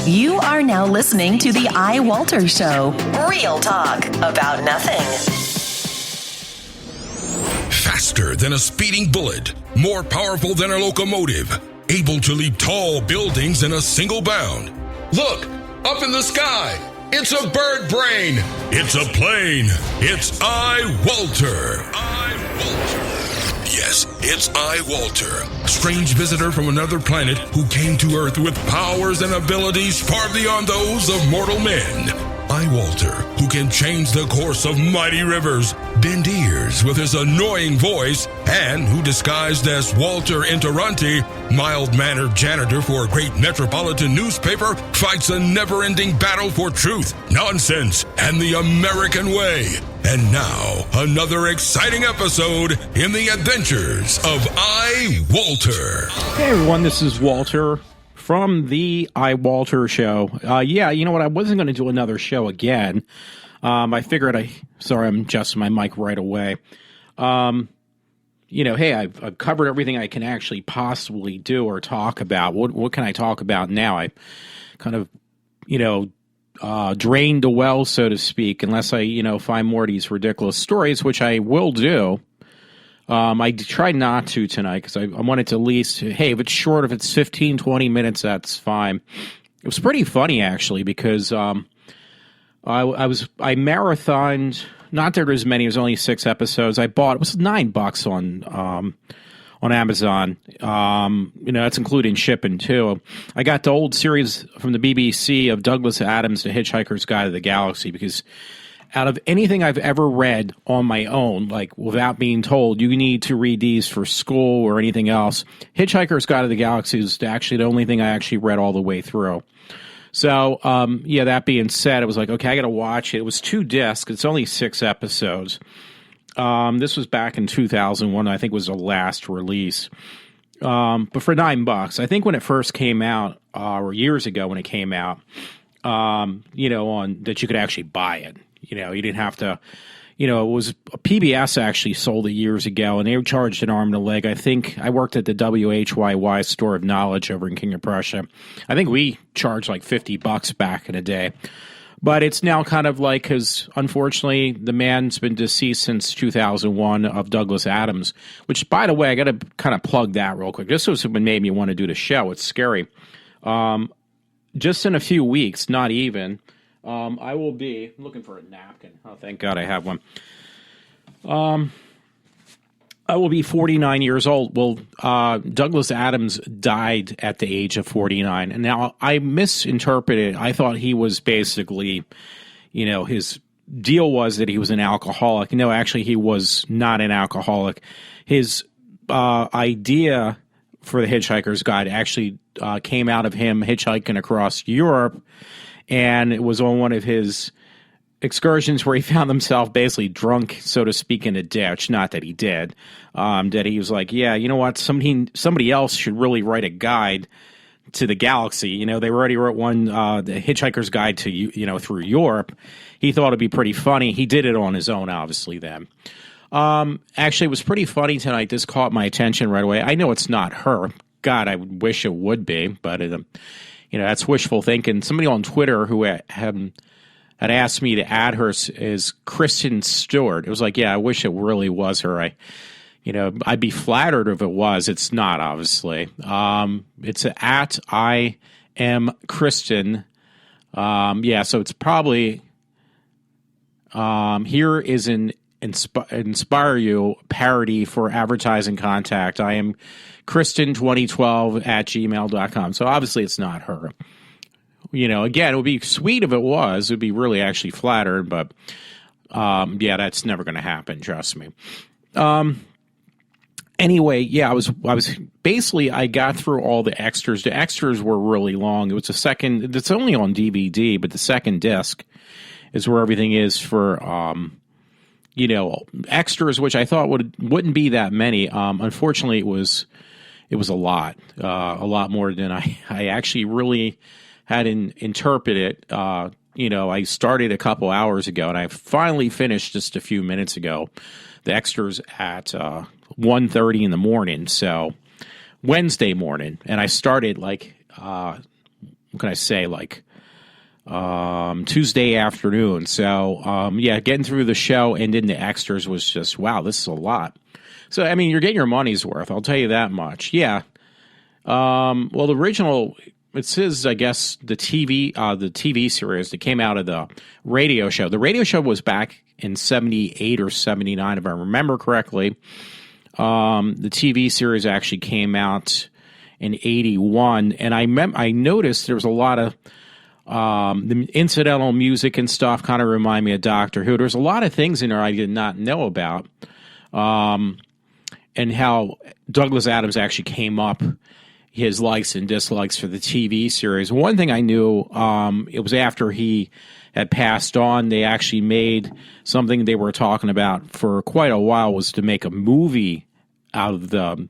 You are now listening to the iWalter Show. Real talk about nothing. Faster than a speeding bullet, more powerful than a locomotive, able to leap tall buildings in a single bound. Look, up in the sky, it's a bird brain, it's a plane, it's iWalter. Yes, it's iWalter, strange visitor from another planet who came to Earth with powers and abilities far beyond those of mortal men. iWalter, who can change the course of mighty rivers, bend ears with his annoying voice, and who disguised as Walter Interranti, mild-mannered janitor for a great metropolitan newspaper, fights a never-ending battle for truth, nonsense, and the American way. And now, another exciting episode in the adventures of iWalter. Hey everyone, this is Walter from the iWalter Show. Yeah, you know what? I wasn't going to do another show again. I figured sorry, I'm adjusting my mic right away. Hey, I've covered everything I can actually possibly do or talk about. What can I talk about now? I kind of, drained the well, so to speak, unless I, find more of these ridiculous stories, which I will do. I tried not to tonight because I wanted to at least, hey, if it's short, if it's 15, 20 minutes, that's fine. It was pretty funny, actually, because I marathoned, not that there's many, it was only 6 episodes. It was $9 on Amazon. That's including shipping too. I got the old series from the BBC of Douglas Adams, The Hitchhiker's Guide to the Galaxy, because out of anything I've ever read on my own, like without being told, you need to read these for school or anything else, Hitchhiker's Guide to the Galaxy is actually the only thing I actually read all the way through. So, that being said, it was like, okay, I got to watch it. It was 2 discs. It's only 6 episodes. This was back in 2001. I think was the last release. But for $9, I think when it first came out, or years ago when it came out, on that you could actually buy it. You didn't have to, it was PBS actually sold it years ago, and they charged an arm and a leg. I think I worked at the WHYY Store of Knowledge over in King of Prussia. I think we charged like $50 back in the day. But it's now kind of like, because unfortunately the man's been deceased since 2001 of Douglas Adams, which, by the way, I got to kind of plug that real quick. This was what made me want to do the show. It's scary. Just in a few weeks, not even, I will be looking for a napkin. Oh, thank God I have one. I will be 49 years old. Well, Douglas Adams died at the age of 49. And now I misinterpreted. I thought he was basically, his deal was that he was an alcoholic. No, actually, he was not an alcoholic. His idea for the Hitchhiker's Guide actually came out of him hitchhiking across Europe. And it was on one of his excursions where he found himself basically drunk, so to speak, in a ditch. Not that he did. That he was like, yeah, you know what? Somebody else should really write a guide to the galaxy. They already wrote one, the Hitchhiker's Guide to, through Europe. He thought it'd be pretty funny. He did it on his own, obviously, then. Actually, it was pretty funny tonight. This caught my attention right away. I know it's not her. God, I wish it would be, but that's wishful thinking. Somebody on Twitter who had asked me to add her is Kristen Stewart. It was like, yeah, I wish it really was her. I'd be flattered if it was. It's not, obviously. It's at I am Kristen. So it's probably here is an Inspire You parody for advertising contact. I am Kristen2012 at gmail.com. So obviously it's not her. Again, it would be sweet if it was. It would be really actually flattered, but that's never going to happen, trust me. Anyway, yeah, I was basically, I got through all the extras. The extras were really long. It was it's only on DVD, but the second disc is where everything is for extras, which I thought wouldn't be that many. Unfortunately, it was a lot more than I actually really had interpreted. I started a couple hours ago, and I finally finished just a few minutes ago. The extras at 1:30 in the morning, so Wednesday morning, and I started like what can I say, like Tuesday afternoon. So, getting through the show and then the extras was just, wow, this is a lot. So, I mean, you're getting your money's worth. I'll tell you that much. Yeah. Well, the original, it says, I guess, the TV series that came out of the radio show. The radio show was back in 78 or 79, if I remember correctly. The TV series actually came out in 81, and I noticed there was a lot of the incidental music and stuff kind of remind me of Doctor Who. There's a lot of things in there I did not know about, and how Douglas Adams actually came up, his likes and dislikes for the TV series. One thing I knew, it was after he had passed on, they actually made something they were talking about for quite a while, was to make a movie out of the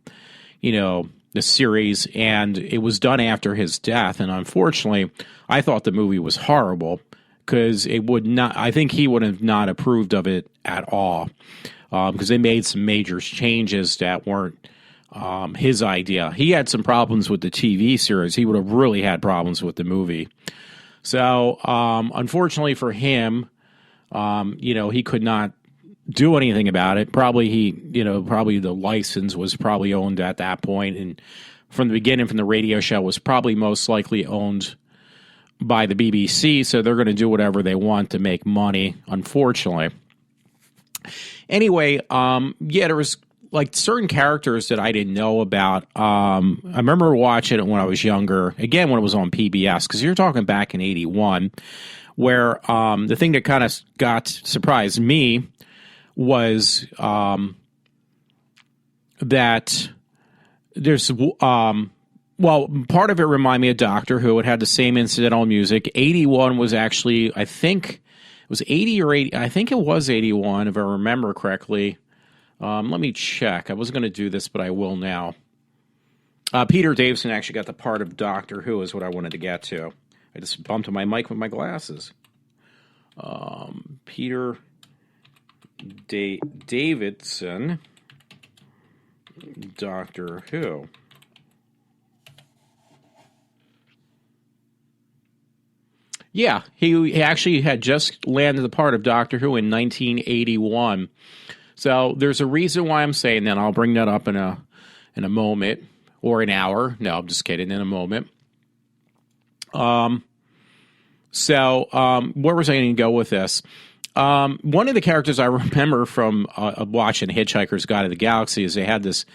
series, and it was done after his death. And unfortunately, I thought the movie was horrible because I think he would have not approved of it at all, because they made some major changes that weren't his idea. He had some problems with the TV series. He would have really had problems with the movie. So, unfortunately for him, he could not do anything about it. Probably the license was probably owned at that point, and from the beginning, from the radio show, was probably most likely owned by the BBC. So they're going to do whatever they want to make money, unfortunately. Anyway, there was like certain characters that I didn't know about. I remember watching it when I was younger, again, when it was on PBS, because you're talking back in 81, where the thing that kind of surprised me was that there's, part of it reminded me of Doctor Who. It had the same incidental music. 81 was actually, I think it was 80 or 80, I think it was 81, if I remember correctly. Let me check. I wasn't going to do this, but I will now. Peter Davison actually got the part of Doctor Who, is what I wanted to get to. I just bumped my mic with my glasses. Peter Davidson, Doctor Who. Yeah, he actually had just landed the part of Doctor Who in 1981. So there's a reason why I'm saying that. I'll bring that up in a moment, or an hour. No, I'm just kidding. In a moment. Where was I going to go with this? One of the characters I remember from watching Hitchhikers Guide to the Galaxy is they had this,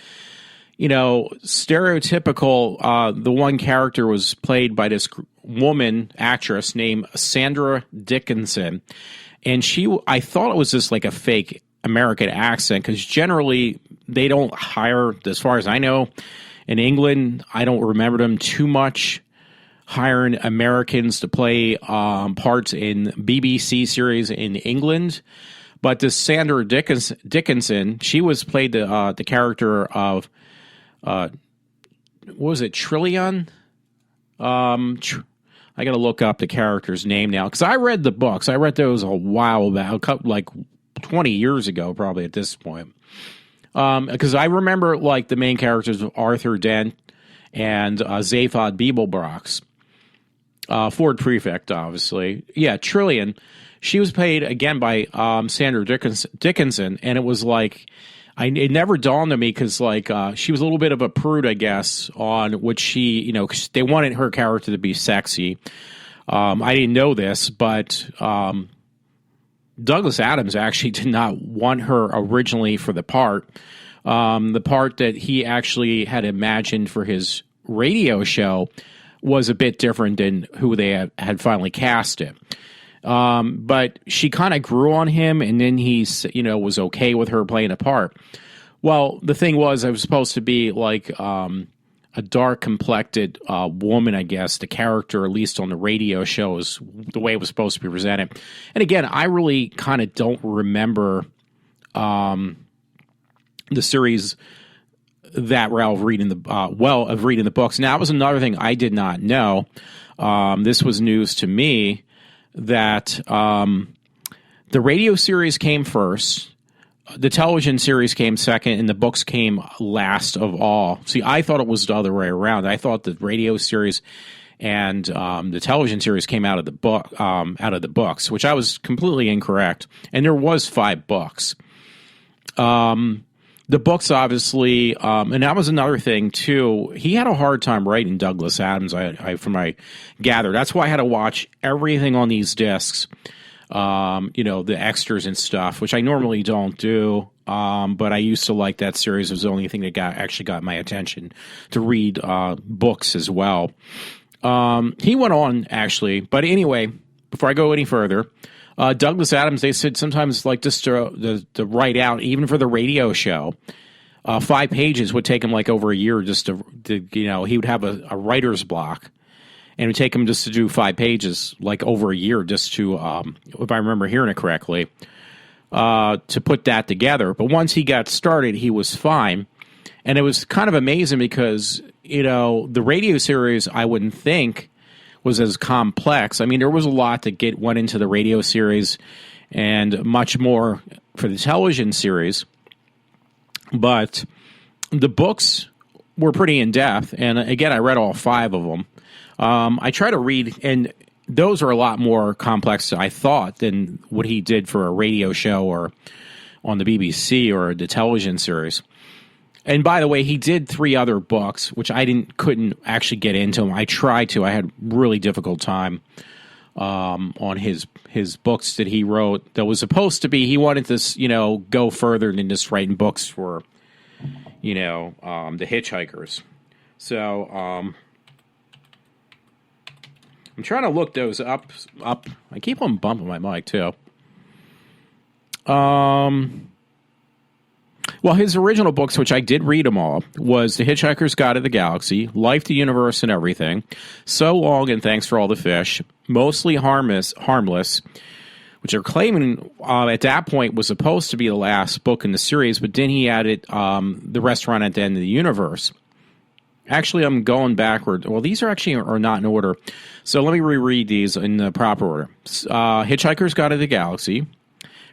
stereotypical. The one character was played by this woman actress named Sandra Dickinson, and I thought it was just like a fake American accent, because generally they don't hire, as far as I know, in England, I don't remember them too much hiring Americans to play parts in BBC series in England. But this Sandra Dickinson, she played the character of what was it, Trillion? I got to look up the character's name now, because I read the books. I read those a while back, like 20 years ago, probably at this point. Because I remember like the main characters of Arthur Dent and Zaphod Beeblebrox. Ford Prefect, obviously. Yeah, Trillion. She was played again by Sandra Dickinson, and it was like, it never dawned on me, because like she was a little bit of a prude, I guess, on which she, 'cause they wanted her character to be sexy. I didn't know this, but Douglas Adams actually did not want her originally for the part. The part that he actually had imagined for his radio show was a bit different than who they had finally cast it. But she kind of grew on him, and then he, was okay with her playing a part. Well, the thing was, I was supposed to be like a dark-complected woman, I guess, the character, at least on the radio show, is the way it was supposed to be presented. And again, I really kind of don't remember the series that well of reading the books. Now, that was another thing I did not know. This was news to me, that the radio series came first, the television series came second, and the books came last of all. See, I thought it was the other way around. I thought the radio series and the television series came out of the books, which I was completely incorrect. And there was 5 books. The books, obviously, and that was another thing too. He had a hard time writing Douglas Adams. From I gather, that's why I had to watch everything on these discs. The extras and stuff, which I normally don't do. But I used to like that series. It was the only thing that actually got my attention to read books as well. He went on, actually. But anyway, before I go any further, Douglas Adams, they said sometimes like just to write out, even for the radio show, 5 pages would take him like over a year just to he would have a writer's block. And it would take him just to do 5 pages, like over a year, just to, if I remember hearing it correctly, to put that together. But once he got started, he was fine. And it was kind of amazing because, the radio series, I wouldn't think was as complex. I mean, there was a lot that went into the radio series and much more for the television series. But the books were pretty in-depth. And again, I read all 5 of them. I try to read, and those are a lot more complex, I thought, than what he did for a radio show or on the BBC or the television series. And by the way, he did 3 other books, which I couldn't actually get into them. I tried to. I had really difficult time on his books that he wrote. That was supposed to be, he wanted this, go further than just writing books for, the Hitchhikers. So, I'm trying to look those up. I keep on bumping my mic, too. Well, his original books, which I did read them all, was The Hitchhiker's Guide to the Galaxy, Life, the Universe, and Everything, So Long and Thanks for All the Fish, Mostly Harmless, which are claiming at that point was supposed to be the last book in the series, but then he added The Restaurant at the End of the Universe. Actually, I'm going backward. Well, these are not in order. So let me reread these in the proper order. Hitchhiker's Guide to the Galaxy,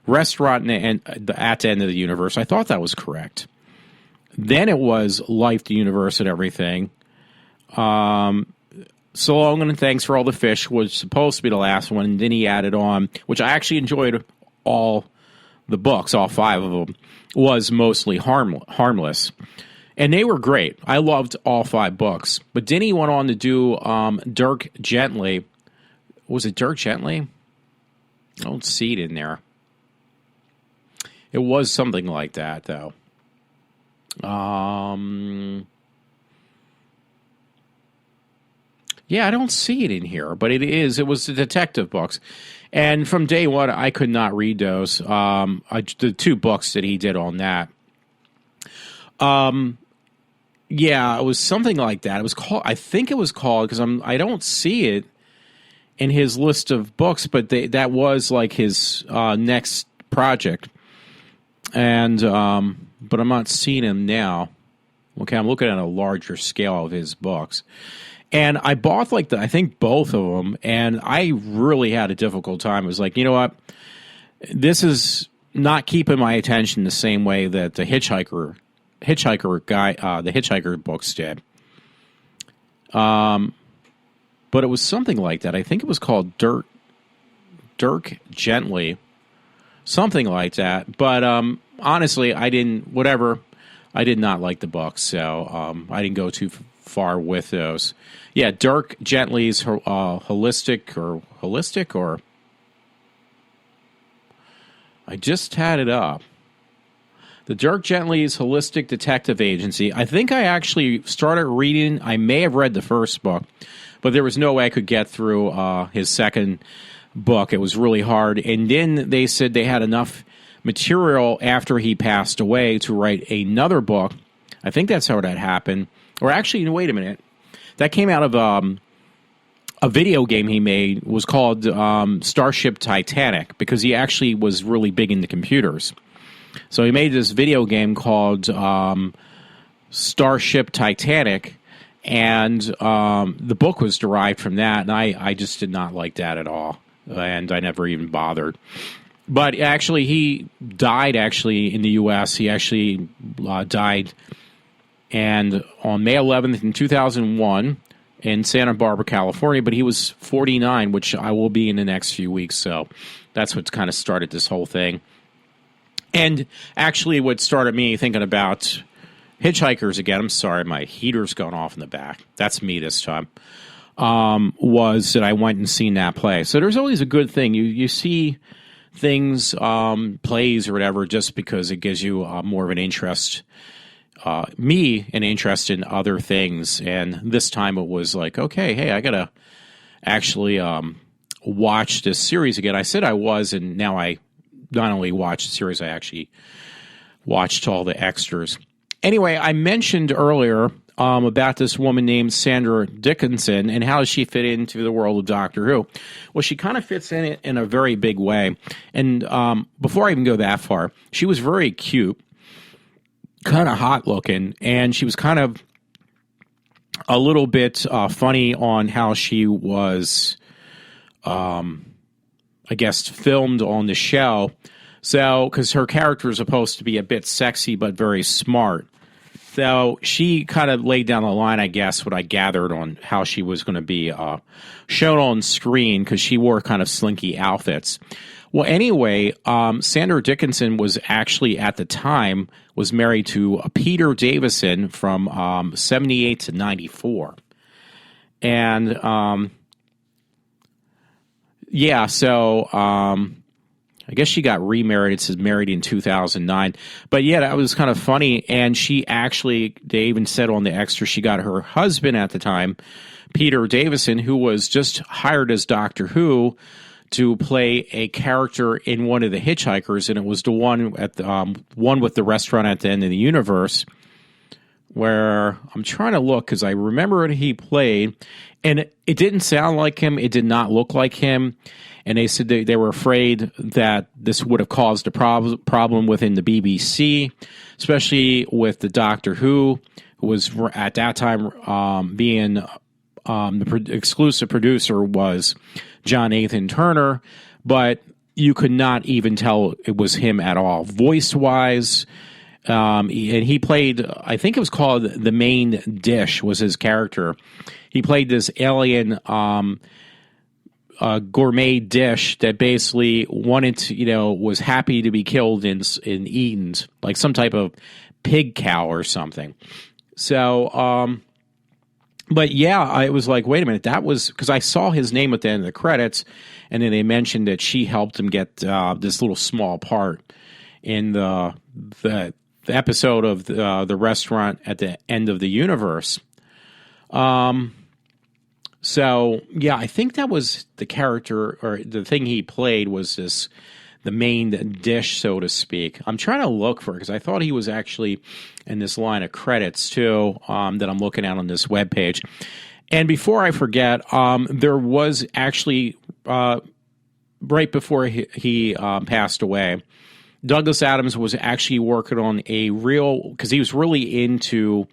Restaurant at the End of the Universe. I thought that was correct. Then it was Life, the Universe, and Everything. So Long and Thanks for All the Fish was supposed to be the last one. And then he added on, which I actually enjoyed all the books, all 5 of them, was Mostly Harmless. And they were great. I loved all 5 books. But then he went on to do Dirk Gently. Was it Dirk Gently? I don't see it in there. It was something like that, though. Yeah, I don't see it in here, but it is. It was the detective books. And from day one, I could not read those. The 2 books that he did on that. Yeah, it was something like that. It was called. I think it was called because I don't see it in his list of books, but that was like his next project. And but I'm not seeing him now. Okay, I'm looking at a larger scale of his books, and I bought I think both of them, and I really had a difficult time. It was like, you know what, this is not keeping my attention the same way that the Hitchhiker books did. But it was something like that. I think it was called Dirk Gently, something like that. But honestly, I did not like the books, so I didn't go too far with those. Yeah, Dirk Gently's holistic, or I just had it up. The Dirk Gently's Holistic Detective Agency. I think I actually started reading. I may have read the first book, but there was no way I could get through his second book. It was really hard. And then they said they had enough material after he passed away to write another book. I think that's how that happened. Or actually, wait a minute. That came out of a video game he made. It was called Starship Titanic, because he actually was really big into computers. So he made this video game called Starship Titanic, and the book was derived from that, and I just did not like that at all, and I never even bothered. But actually, he died in the U.S. He actually died, and on May 11th in 2001, in Santa Barbara, California, but he was 49, which I will be in the next few weeks. So that's what kind of started this whole thing. And actually what started me thinking about Hitchhikers again, I'm sorry, my heater's going off in the back. That's me this time. Was that I went and seen that play. So there's always a good thing. You see things, plays or whatever, just because it gives you more of an interest. An interest in other things. And this time it was like, okay, hey, I got to actually watch this series again. I said I was, and now I not only watched the series, I actually watched all the extras. Anyway, I mentioned earlier about this woman named Sandra Dickinson and how does she fit into the world of Doctor Who. Well, she kind of fits in it in a very big way. And before I even go that far, she was very cute, kind of hot looking, and she was kind of a little bit funny on how she was, I guess, filmed on the show. So, because her character is supposed to be a bit sexy but very smart. So she kind of laid down the line, I guess, what I gathered on how she was going to be shown on screen, because she wore kind of slinky outfits. Well, anyway, Sandra Dickinson was actually, at the time, was married to Peter Davison from 78 to 94. And, I guess she got remarried. It says married in 2009. But yeah, that was kind of funny. And she actually, they even said on the extra, she got her husband at the time, Peter Davison, who was just hired as Doctor Who, to play a character in one of the Hitchhikers. And it was the one at the, one with the restaurant at the end of the universe, where I'm trying to look because I remember what he played. And it didn't sound like him. It did not look like him. And they said they were afraid that this would have caused a problem within the BBC, especially with the Doctor Who was at that time being the exclusive producer was John Nathan Turner, but you could not even tell it was him at all. Voice-wise, and he played, I think it was called The Main Dish was his character. He played this alien gourmet dish that basically wanted to, was happy to be killed and eaten, like some type of pig cow or something. So, but yeah, I was like, wait a minute, that was because I saw his name at the end of the credits, and then they mentioned that she helped him get this little small part in the episode of the restaurant at the end of the universe. So, yeah, I think that was the character, or the thing he played was the main dish, so to speak. I'm trying to look for it, because I thought he was actually in this line of credits, too, that I'm looking at on this webpage. And before I forget, there was actually, right before he passed away, Douglas Adams was actually working on a real, because he was really into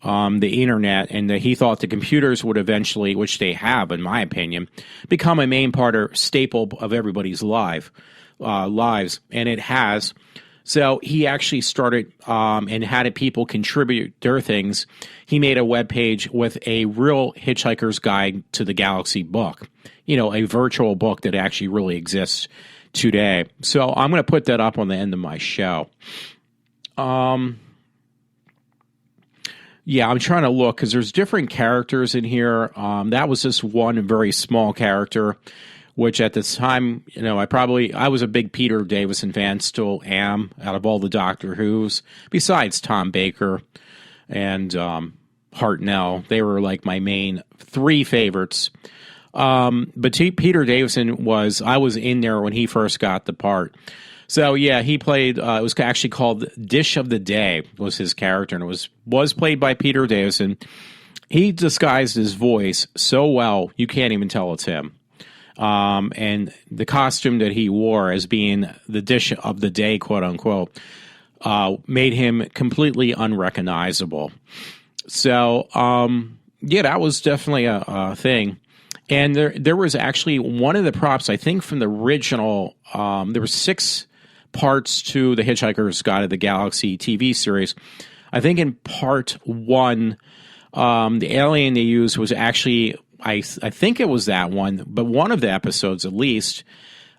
the internet, and he thought the computers would eventually, which they have, in my opinion, become a main part or staple of everybody's lives, and it has. So he actually started and had people contribute their things. He made a web page with a real Hitchhiker's Guide to the Galaxy book, a virtual book that actually really exists today. So I'm going to put that up on the end of my show. Yeah, I'm trying to look because there's different characters in here. That was just one very small character, which at this time, I was a big Peter Davison fan, still am, out of all the Doctor Who's, besides Tom Baker and Hartnell. They were like my main three favorites. But Peter Davison I was in there when he first got the part. So, yeah, he played, it was actually called Dish of the Day was his character, and it was played by Peter Davison. He disguised his voice so well, you can't even tell it's him. And the costume that he wore as being the dish of the day, quote unquote, made him completely unrecognizable. So, yeah, that was definitely a thing. And there was actually one of the props, I think from the original, there were 6 parts to the Hitchhiker's Guide to the Galaxy TV series. I think in part 1, The alien they used was actually, I think it was that one, but one of the episodes at least.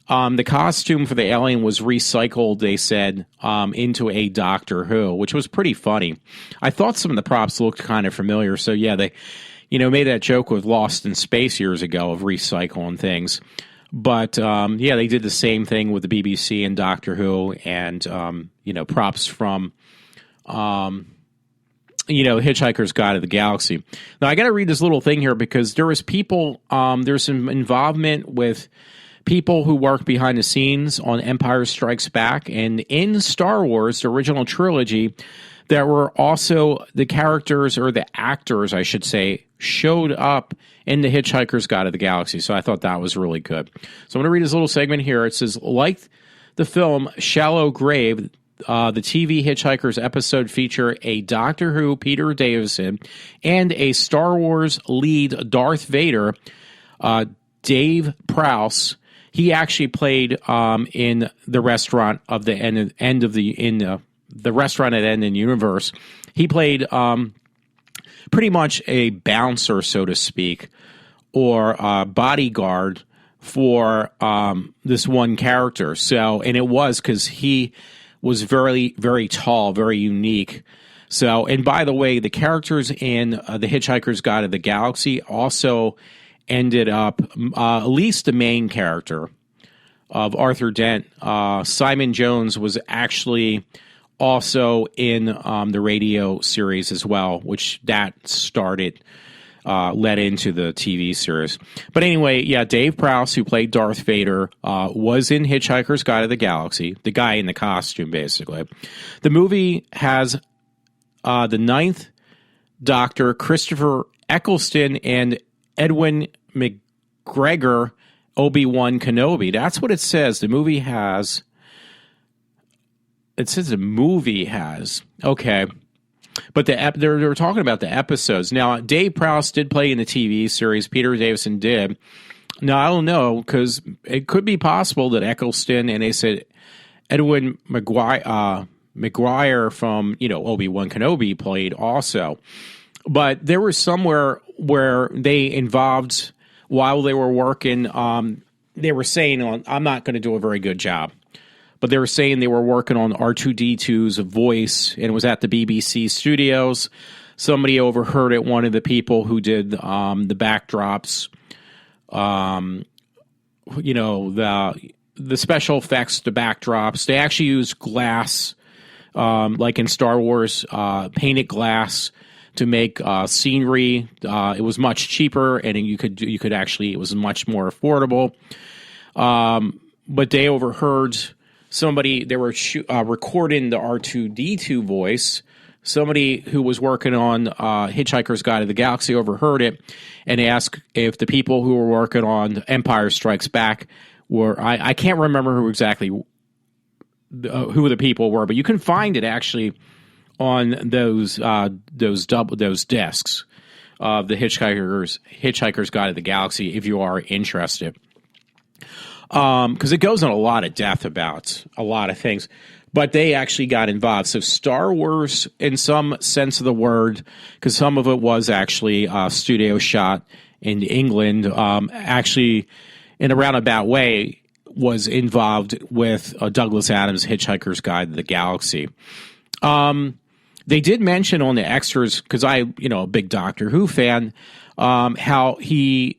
The costume for the alien was recycled, they said, into a Doctor Who, which was pretty funny. I thought some of the props looked kind of familiar, so yeah, they, made that joke with Lost in Space years ago of recycling things. But, yeah, they did the same thing with the BBC and Doctor Who and, props from, Hitchhiker's Guide to the Galaxy. Now, I got to read this little thing here because there was people, there's some involvement with people who work behind the scenes on Empire Strikes Back and in Star Wars, the original trilogy, there were also the characters, or the actors, I should say, showed up in the Hitchhiker's Guide to the Galaxy. So I thought that was really good. So I'm going to read this little segment here. It says, like the film Shallow Grave, the TV Hitchhikers episode feature a Doctor Who Peter Davison and a Star Wars lead Darth Vader, Dave Prowse. He actually played in the restaurant of the end of the restaurant at End in Universe. He played pretty much a bouncer, so to speak, or bodyguard for this one character. So, and it was because he was very, very tall, very unique. So, and by the way, the characters in the Hitchhiker's Guide to the Galaxy also ended up, at least the main character of Arthur Dent, Simon Jones, was actually also in the radio series as well, which that led into the TV series. But anyway, yeah, Dave Prowse, who played Darth Vader, was in Hitchhiker's Guide to the Galaxy, the guy in the costume, basically. The movie has the ninth Doctor, Christopher Eccleston, and Edwin McGregor, Obi-Wan Kenobi. That's what it says. The movie has. It says the movie has. Okay. But they're talking about the episodes. Now, Dave Prowse did play in the TV series. Peter Davison did. Now, I don't know, because it could be possible that Eccleston, and they said Edwin McGuire from, Obi-Wan Kenobi played also. But there was somewhere where they involved, while they were working, they were saying, I'm not going to do a very good job, but they were saying they were working on R2-D2's voice, and it was at the BBC studios. Somebody overheard it, one of the people who did the backdrops, the special effects, the backdrops. They actually used glass, like in Star Wars, painted glass to make scenery. It was much cheaper, and you could actually, it was much more affordable. But they overheard somebody, they were recording the R2-D2 voice. Somebody who was working on Hitchhiker's Guide to the Galaxy overheard it and asked if the people who were working on Empire Strikes Back were, I can't remember who the people were, but you can find it actually on those discs of the Hitchhiker's Guide to the Galaxy if you are interested. Because it goes in a lot of depth about a lot of things. But they actually got involved. So Star Wars, in some sense of the word, because some of it was actually studio shot in England, actually, in a roundabout way, was involved with Douglas Adams' Hitchhiker's Guide to the Galaxy. They did mention on the extras, because a big Doctor Who fan, how he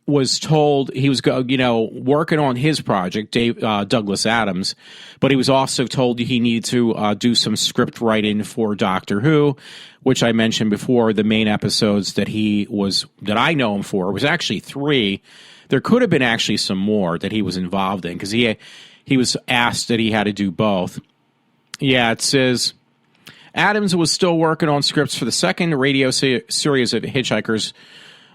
was told he was, working on his project, Douglas Adams, but he was also told he needed to do some script writing for Doctor Who, which I mentioned before. The main episodes that I know him for was actually 3. There could have been actually some more that he was involved in, because he was asked that he had to do both. Yeah, it says Adams was still working on scripts for the second radio series of Hitchhikers,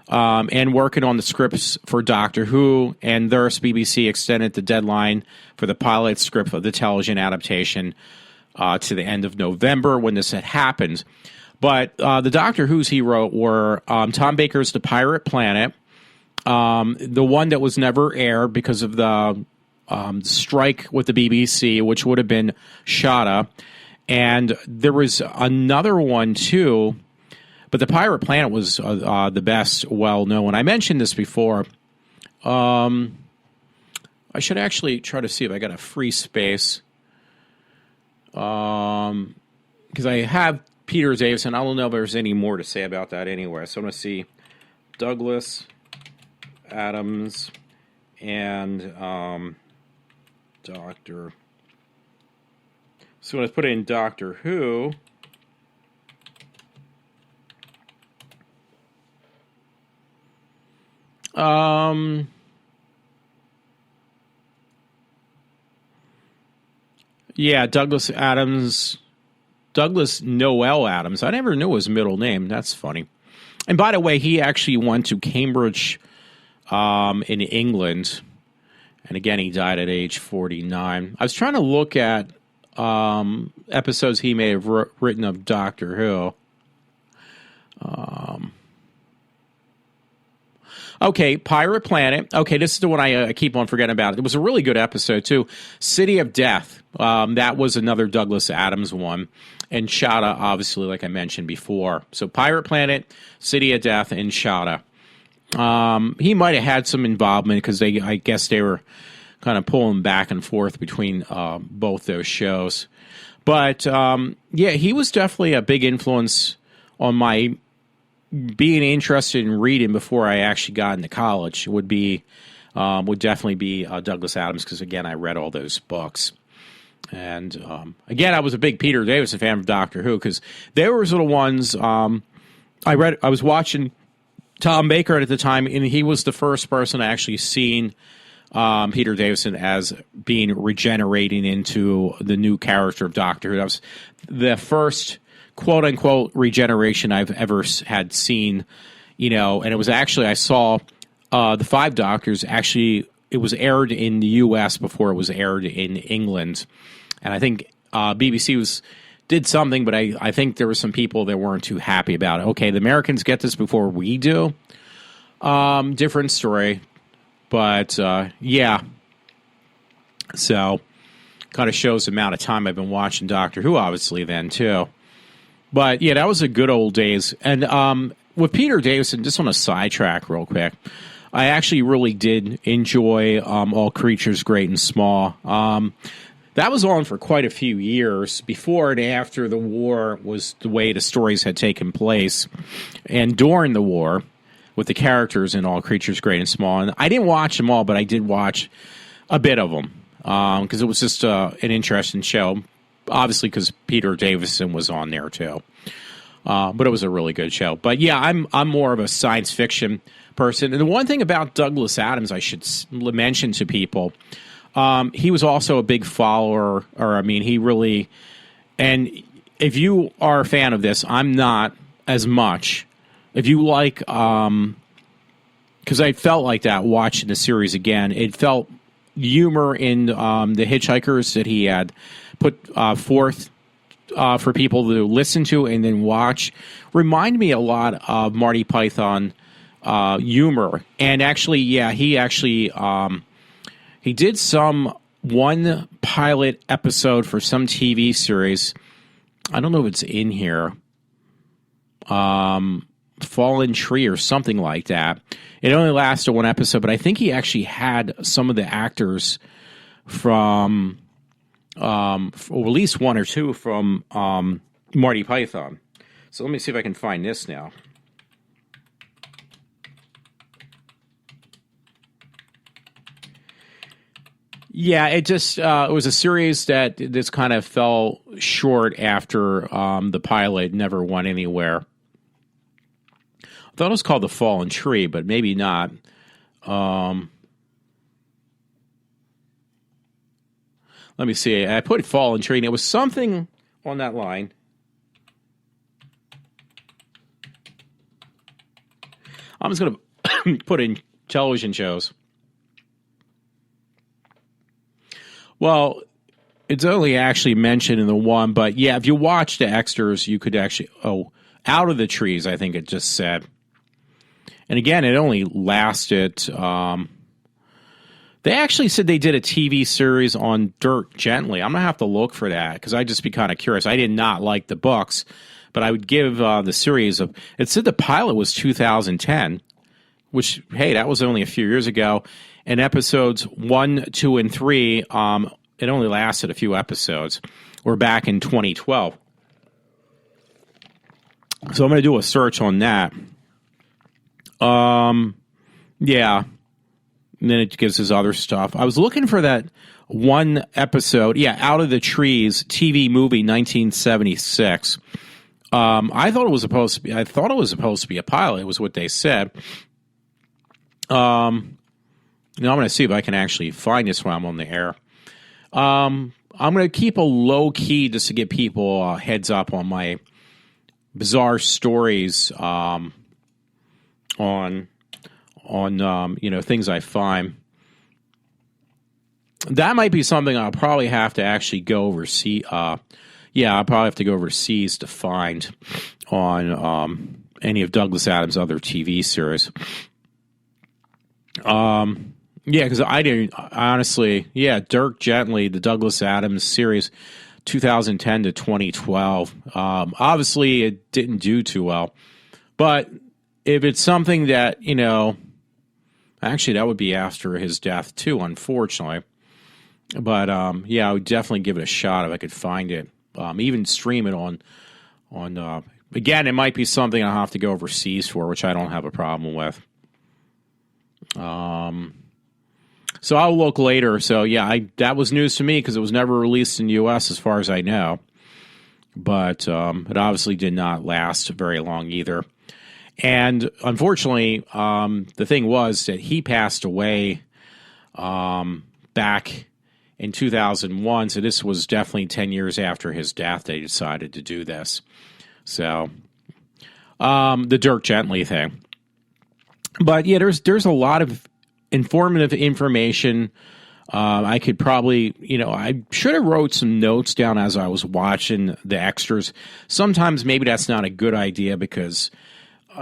and working on the scripts for Doctor Who, and thus BBC extended the deadline for the pilot script of the television adaptation to the end of November when this had happened. But the Doctor Who's he wrote were Tom Baker's The Pirate Planet, the one that was never aired because of the strike with the BBC, which would have been Shada, and there was another one too. But the Pirate Planet was the best well known. I mentioned this before. I should actually try to see if I got a free space. Because I have Peter Davison. I don't know if there's any more to say about that anywhere. So I'm going to see Douglas Adams and Doctor. So when I put in Doctor Who, yeah, Douglas Adams, Douglas Noel Adams. I never knew his middle name. That's funny. And by the way, he actually went to Cambridge in England. And again, he died at age 49. I was trying to look at episodes he may have written of Doctor Who. Okay, Pirate Planet. Okay, this is the one I keep on forgetting about. It was a really good episode, too. City of Death. That was another Douglas Adams one. And Shada, obviously, like I mentioned before. So Pirate Planet, City of Death, and Shada. He might have had some involvement because I guess they were kind of pulling back and forth between both those shows. But, yeah, he was definitely a big influence on my being interested in reading before I actually got into college. Would definitely be Douglas Adams because, again, I read all those books. And, again, I was a big Peter Davison fan of Doctor Who because they were the ones I was watching Tom Baker at the time, and he was the first person I actually seen Peter Davison as being regenerating into the new character of Doctor Who. That was the first quote-unquote regeneration I've ever had seen, and it was actually, I saw The Five Doctors, actually, it was aired in the U.S. before it was aired in England, and I think BBC did something, but I think there were some people that weren't too happy about it. Okay, the Americans get this before we do. Different story, but yeah. So, kind of shows the amount of time I've been watching Doctor Who, obviously, then, too. But, yeah, that was the good old days. And with Peter Davison, just on a sidetrack real quick, I actually really did enjoy All Creatures Great and Small. That was on for quite a few years. Before and after the war was the way the stories had taken place. And during the war, with the characters in All Creatures Great and Small. And I didn't watch them all, but I did watch a bit of them because it was just an interesting show. Obviously, because Peter Davison was on there too, but it was a really good show. But yeah, I'm more of a science fiction person. And the one thing about Douglas Adams I should mention to people, he was also a big follower. He really. And if you are a fan of this, I'm not as much. If you like, because I felt like that watching the series again. It felt humor in the Hitchhikers that he had put forth for people to listen to and then watch remind me a lot of Marty Python humor. And actually, yeah, he did one pilot episode for some TV series. I don't know if it's in here. Fallen Tree or something like that. It only lasted one episode, but I think he actually had some of the actors from or at least one or two from Marty Python. So let me see if I can find this now. Yeah, it just it was a series that this kind of fell short after the pilot never went anywhere. I thought it was called The Fallen Tree, but maybe not. Let me see. I put Fallen Tree, and it was something on that line. I'm just going to put in television shows. Well, it's only actually mentioned in the one, but yeah, if you watch the extras, you could actually... Oh, Out of the Trees, I think it just said. And again, it only lasted... They actually said they did a TV series on Dirk Gently. I'm going to have to look for that because I'd just be kind of curious. I did not like the books, but I would give the series of. It said the pilot was 2010, which hey, that was only a few years ago. And episodes 1, 2, and 3, it only lasted a few episodes. We're back in 2012. So I'm going to do a search on that. Yeah. And then it gives us other stuff. I was looking for that one episode. Yeah, Out of the Trees TV movie 1976. I thought it was supposed to be a pilot, was what they said. I'm going to see if I can actually find this while I'm on the air. I'm going to keep a low key just to get people heads up on my bizarre stories on things I find. That might be something I'll probably have to actually go overseas. I'll probably have to go overseas to find on any of Douglas Adams' other TV series. Because I didn't honestly. Yeah, Dirk Gently, the Douglas Adams series, 2010 to 2012. Obviously, it didn't do too well, but if it's something that actually that would be after his death too, unfortunately. But I would definitely give it a shot if I could find it. Even stream it on. Again, it might be something I'll have to go overseas for, which I don't have a problem with. So I'll look later. So yeah, that was news to me because it was never released in the U.S. as far as I know. But it obviously did not last very long either. And unfortunately, the thing was that he passed away back in 2001. So this was definitely 10 years after his death they decided to do this. So the Dirk Gently thing. But yeah, there's a lot of informative information. I could probably, I should have wrote some notes down as I was watching the extras. Sometimes maybe that's not a good idea because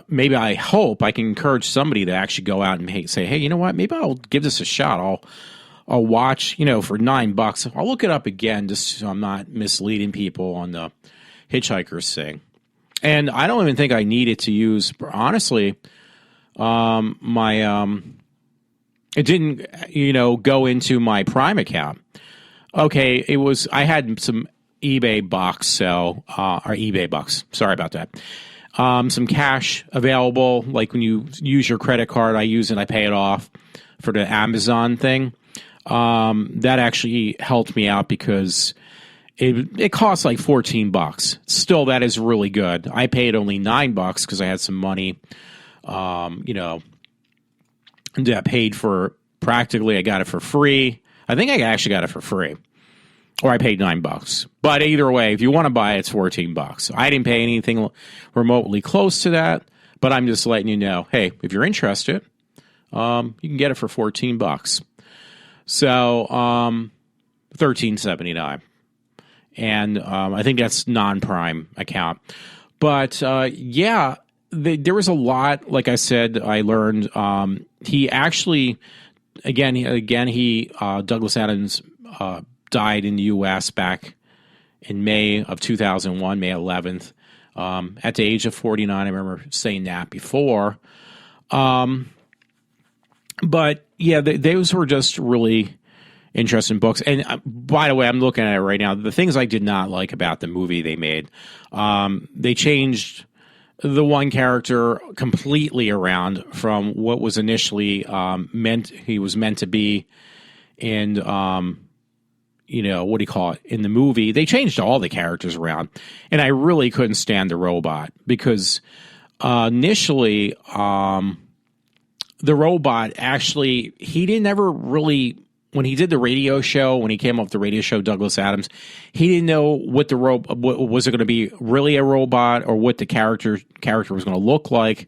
maybe I hope I can encourage somebody to actually go out and say, hey, you know what? Maybe I'll give this a shot. I'll watch, for $9. I'll look it up again just so I'm not misleading people on the Hitchhikers thing. And I don't even think I needed to use, honestly, it didn't, go into my Prime account. Okay, I had some eBay bucks, or eBay bucks. Sorry about that. Some cash available, like when you use your credit card, I use it, I pay it off for the Amazon thing. That actually helped me out because it costs like $14. Still, that is really good. I paid only $9 because I had some money. That paid for practically. I got it for free. I think I actually got it for free, or I paid $9. But either way, if you want to buy it, it's $14. I didn't pay anything remotely close to that, but I'm just letting you know. Hey, if you're interested, you can get it for $14. So, $13.79, and I think that's non-Prime account. But there was a lot, like I said, I learned. He actually, Douglas Adams died in the U.S. back in May of 2001, May 11th, at the age of 49. I remember saying that before. But, yeah, those were just really interesting books. And, by the way, I'm looking at it right now. The things I did not like about the movie they made, they changed the one character completely around from what was initially he was meant to be in, what do you call it, in the movie. They changed all the characters around, and I really couldn't stand the robot because initially the robot actually, he didn't ever really, when he did the radio show, when he came up with the radio show, Douglas Adams, he didn't know what the was it going to be really a robot or what the character was going to look like.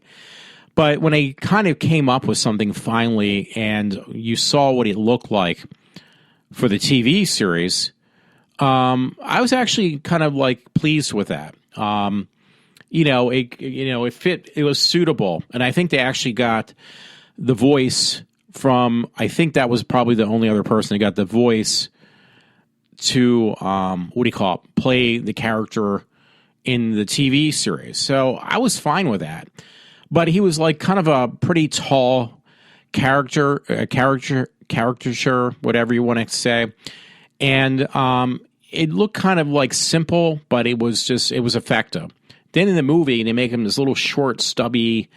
But when they kind of came up with something finally, and you saw what it looked like for the TV series, I was actually kind of like pleased with that. It fit, it was suitable, and I think they actually got the voice from, I think that was probably the only other person that got the voice to, play the character in the TV series. So I was fine with that. But he was like kind of a pretty tall caricature, whatever you want to say. And it looked kind of like simple, but it was effective. Then in the movie, they make him this little short, stubby,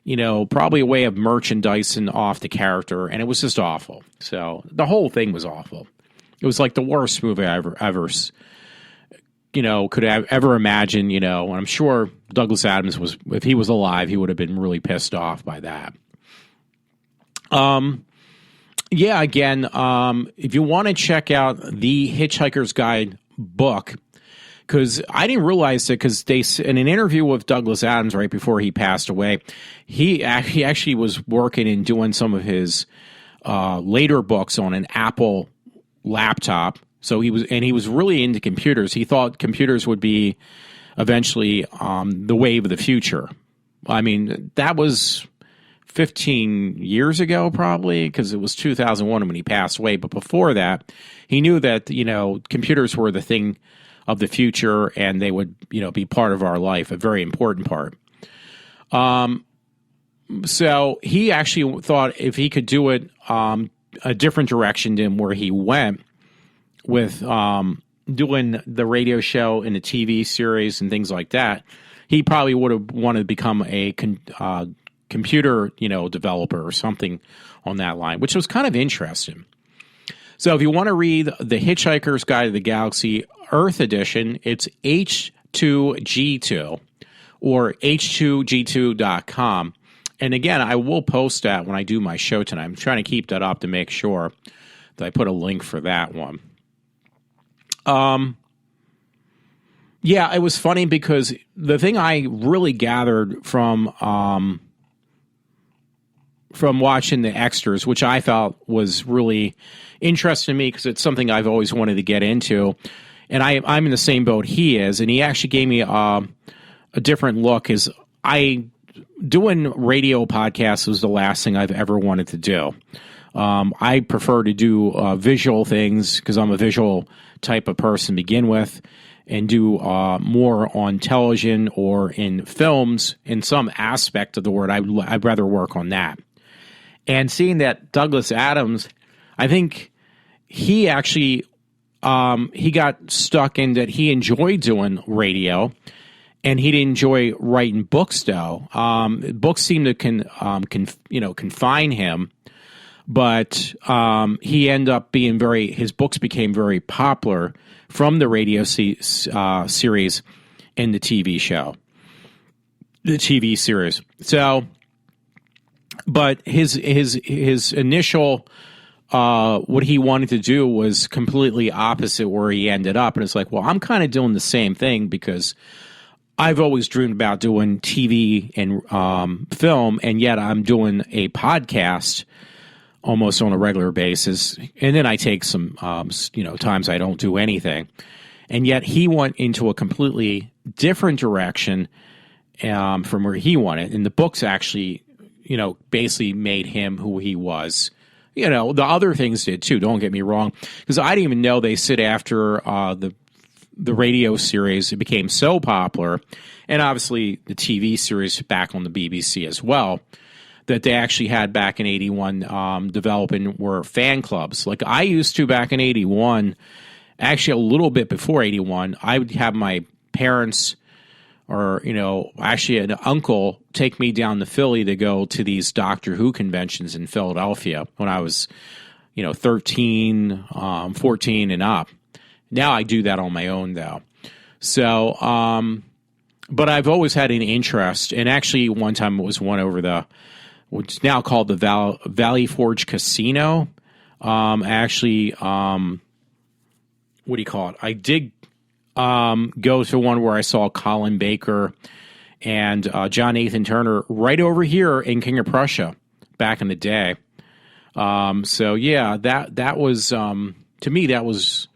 probably a way of merchandising off the character, and it was just awful. So the whole thing was awful. It was like the worst movie I ever could have ever imagined, and I'm sure Douglas Adams if he was alive, he would have been really pissed off by that. Again, if you want to check out the Hitchhiker's Guide book, because I didn't realize it, because in an interview with Douglas Adams right before he passed away, he actually was working and doing some of his later books on an Apple laptop. So he was really into computers. He thought computers would be eventually the wave of the future. I mean, that was 15 years ago, probably, because it was 2001 when he passed away. But before that, he knew that, computers were the thing of the future, and they would, be part of our life, a very important part. So he actually thought if he could do it a different direction than where he went with doing the radio show and the TV series and things like that, he probably would have wanted to become a computer, developer or something on that line, which was kind of interesting. So if you want to read The Hitchhiker's Guide to the Galaxy Earth Edition, it's H2G2 or H2G2.com. And again, I will post that when I do my show tonight. I'm trying to keep that up to make sure that I put a link for that one. It was funny because the thing I really gathered from watching the extras, which I felt was really interesting to me because it's something I've always wanted to get into, and I'm in the same boat he is, and he actually gave me a different look. Doing radio podcasts was the last thing I've ever wanted to do. I prefer to do visual things because I'm a visual type of person to begin with, and do more on television or in films in some aspect of the word. I'd rather work on that. And seeing that Douglas Adams, I think he actually he got stuck in that he enjoyed doing radio, and he didn't enjoy writing books though. Books seem to confine him, but he ended up being his books became very popular from the radio series and the TV show, the TV series. So, but his initial what he wanted to do was completely opposite where he ended up, and it's like, well, I'm kind of doing the same thing because I've always dreamed about doing TV and film, and yet I'm doing a podcast almost on a regular basis. And then I take some, times I don't do anything. And yet he went into a completely different direction from where he wanted. And the books actually, basically made him who he was. The other things did too, don't get me wrong, because I didn't even know they said after the radio series, it became so popular, and obviously the TV series back on the BBC as well, that they actually had back in 81 developing were fan clubs. Like I used to back in 81, actually a little bit before 81, I would have my parents or, actually an uncle take me down to Philly to go to these Doctor Who conventions in Philadelphia when I was, 13, 14 and up. Now I do that on my own, though. So, but I've always had an interest, and actually one time it was one over what's now called the Valley Forge Casino. Actually, what do you call it? I did go to one where I saw Colin Baker and John Nathan Turner right over here in King of Prussia back in the day. So yeah, that was to me that was.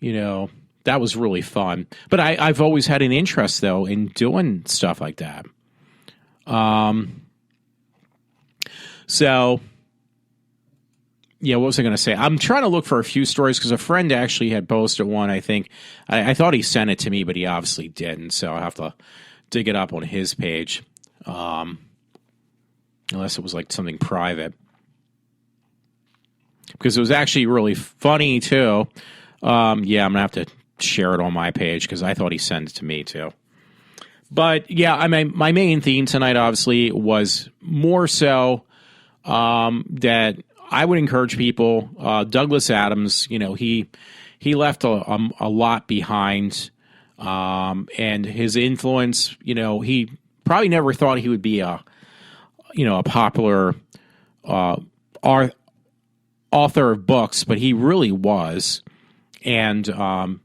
That was really fun. But I've always had an interest, though, in doing stuff like that. So, Yeah, what was I going to say? I'm trying to look for a few stories because a friend actually had posted one. I think I thought he sent it to me, but he obviously didn't. So I'll have to dig it up on his page, unless it was like something private. Because it was actually really funny too. Yeah, I'm gonna have to share it on my page because I thought he sent it to me too. But yeah, I mean, my main theme tonight obviously was more so that I would encourage people. Douglas Adams, he left a lot behind, and his influence. He probably never thought he would be a popular author of books, but he really was, and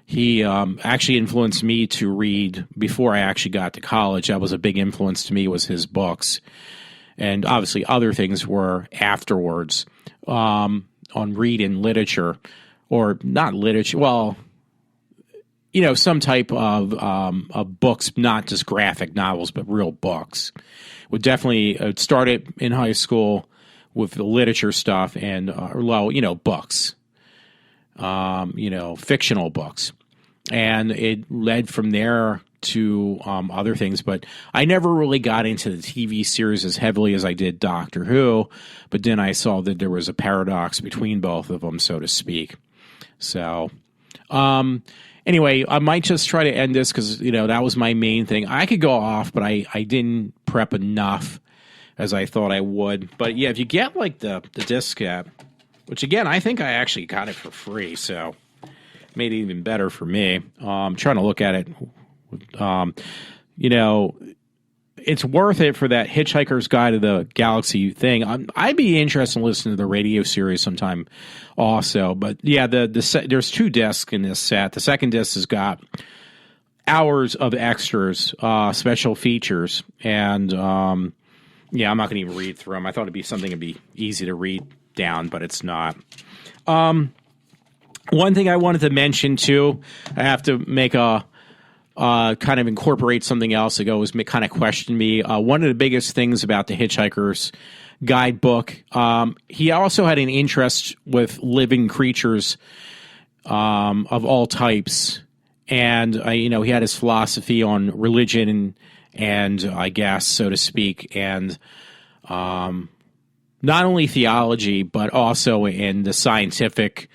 he actually influenced me to read before I actually got to college. That was a big influence to me, was his books. And obviously other things were afterwards on reading literature, or not literature, well, some type of books, not just graphic novels, but real books. Would definitely started in high school with the literature stuff and, books, fictional books. And it led from there to other things, but I never really got into the TV series as heavily as I did Doctor Who, but then I saw that there was a paradox between both of them, so to speak. So, anyway, I might just try to end this because, that was my main thing. I could go off, but I didn't prep enough as I thought I would. But yeah, if you get like the disc set, which again, I think I actually got it for free, so made it even better for me. I'm trying to look at it. It's worth it for that Hitchhiker's Guide to the Galaxy thing. I'd be interested in listening to the radio series sometime also. But yeah, there's 2 discs in this set. The second disc has got hours of extras, special features, and yeah, I'm not going to even read through them. I thought it'd be something that'd be easy to read down, but it's not. One thing I wanted to mention too, I have to make a kind of incorporate something else that was kind of questioned me. One of the biggest things about the Hitchhiker's Guidebook, he also had an interest with living creatures of all types, and he had his philosophy on religion and I guess, so to speak, and not only theology but also in the scientific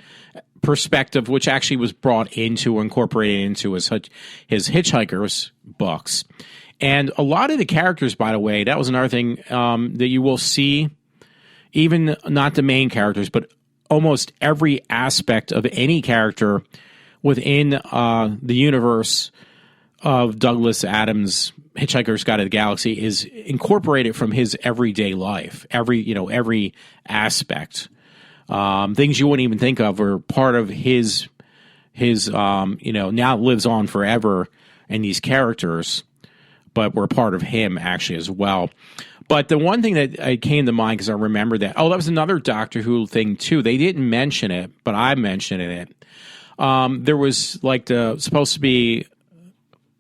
perspective, which actually was brought into, incorporated into his Hitchhikers books. And a lot of the characters, by the way, that was another thing that you will see, even not the main characters, but almost every aspect of any character within the universe of Douglas Adams' Hitchhiker's Guide to the Galaxy is incorporated from his everyday life, every aspect. Things you wouldn't even think of are part of his now lives on forever in these characters, but were part of him actually as well. But the one thing that came to mind, because I remember that was another Doctor Who thing too. They didn't mention it, but I mentioned it. There was supposed to be,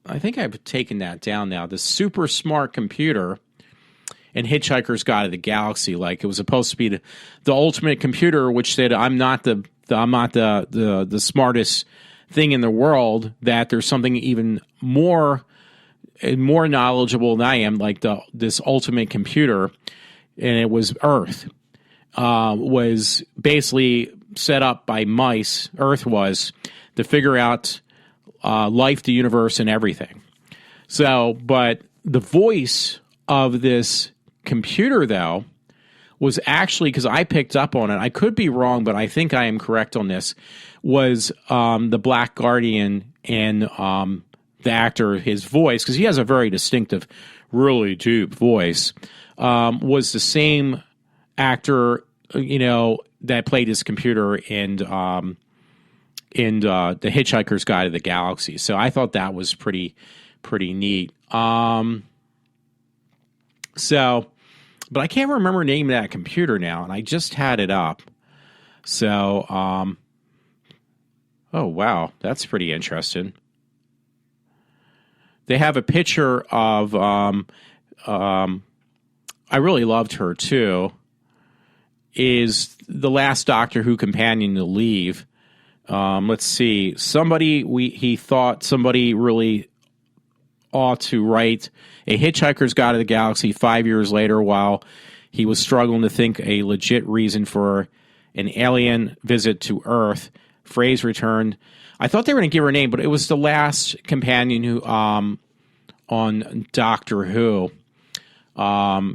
I think I've taken that down now, the super smart computer in Hitchhiker's Guide to the Galaxy. Like, it was supposed to be the ultimate computer, which said, I'm not the smartest thing in the world, that there's something even more knowledgeable than I am, like this ultimate computer, and it was Earth. Was basically set up by mice, Earth was, to figure out life, the universe, and everything. So, but the voice of this computer, though, was actually, because I picked up on it, I could be wrong, but I think I am correct on this, was the Black Guardian and the actor, his voice, because he has a very distinctive, really deep voice, was the same actor, that played his computer in the Hitchhiker's Guide to the Galaxy. So I thought that was pretty neat. But I can't remember the name of that computer now, and I just had it up. So, oh wow, that's pretty interesting. They have a picture of, I really loved her too. is the last Doctor Who companion to leave. Let's see. He thought somebody really ought to write a Hitchhiker's Guide to the Galaxy 5 years later while he was struggling to think a legit reason for an alien visit to Earth. Phrase returned. I thought they were going to give her a name, but it was the last companion who on Doctor Who.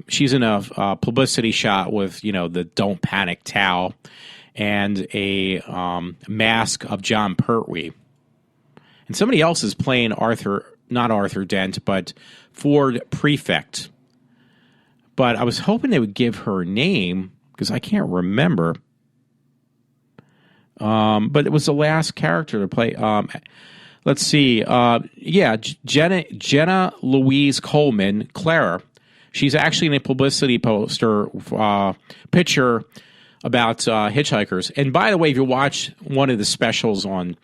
She's in a publicity shot with, the Don't Panic towel and a mask of John Pertwee. And somebody else is playing not Arthur Dent, but Ford Prefect. But I was hoping they would give her a name because I can't remember. But it was the last character to play. Let's see. Jenna Louise Coleman, Clara. She's actually in a publicity poster picture about Hitchhikers. And by the way, if you watch one of the specials on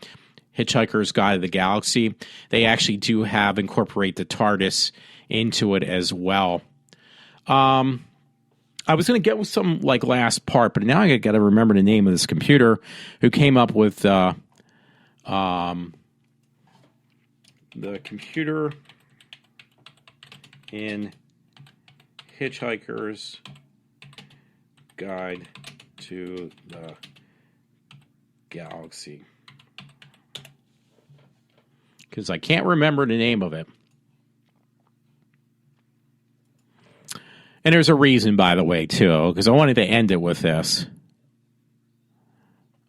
Hitchhiker's Guide to the Galaxy, they actually do incorporate the TARDIS into it as well. I was going to get with some last part, but now I got to remember the name of this computer who came up with the computer in Hitchhiker's Guide to the Galaxy. Because I can't remember the name of it. And there's a reason, by the way, too, because I wanted to end it with this.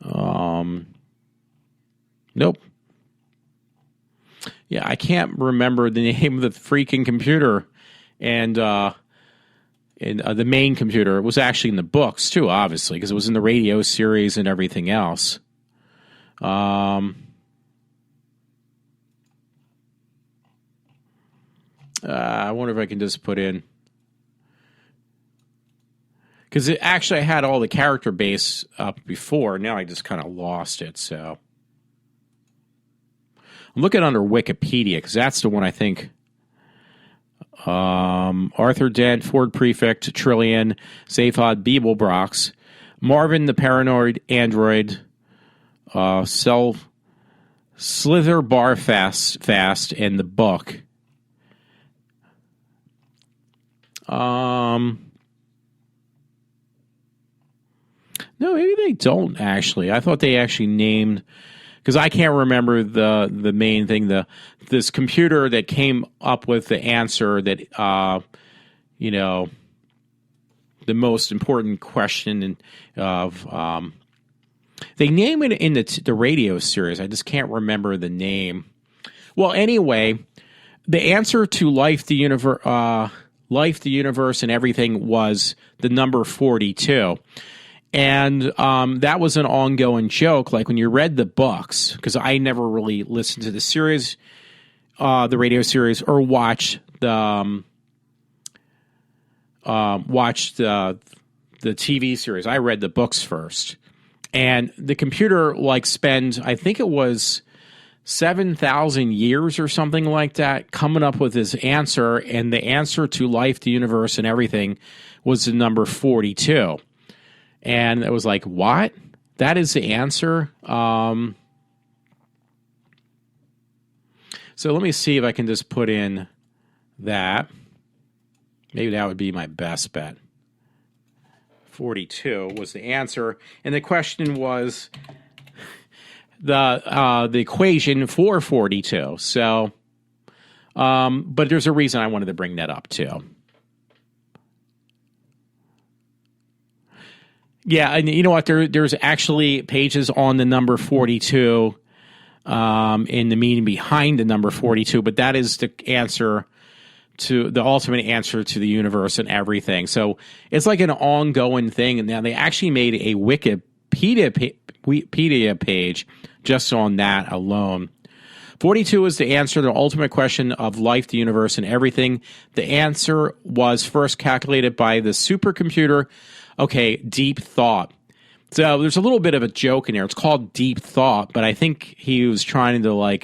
Nope. Yeah, I can't remember the name of the freaking computer and the main computer. It was actually in the books, too, obviously, because it was in the radio series and everything else. I wonder if I can just put in... Because I had all the character base up before. Now I just kind of lost it, so... I'm looking under Wikipedia, because that's the one I think... Arthur Dent, Ford Prefect, Trillian, Zaphod Beeblebrox, Marvin the Paranoid Android, Slither Barfast, and the book. No, maybe they don't actually. I thought they actually named, because I can't remember the main thing. This computer that came up with the answer that the most important question of they name it in the radio series. I just can't remember the name. Well, anyway, the answer to life, the universe, and everything was the number 42. And that was an ongoing joke. Like when you read the books, because I never really listened to the series, the radio series, or watched the TV series. I read the books first, and the computer spends, I think it was 7,000 years or something like that, coming up with his answer, and the answer to life, the universe, and everything was the number 42. And it was like, what? That is the answer? So let me see if I can just put in that. Maybe that would be my best bet. 42 was the answer. And the question was the equation for 42. So, but there's a reason I wanted to bring that up too. Yeah, and you know what? There's actually pages on the number 42 in the meaning behind the number 42, but that is the answer to the ultimate answer to the universe and everything. So it's like an ongoing thing. And now they actually made a Wikipedia page just on that alone. 42 is the answer to the ultimate question of life, the universe, and everything. The answer was first calculated by the supercomputer. Okay, Deep Thought. So there's a little bit of a joke in there. It's called Deep Thought, but I think he was trying to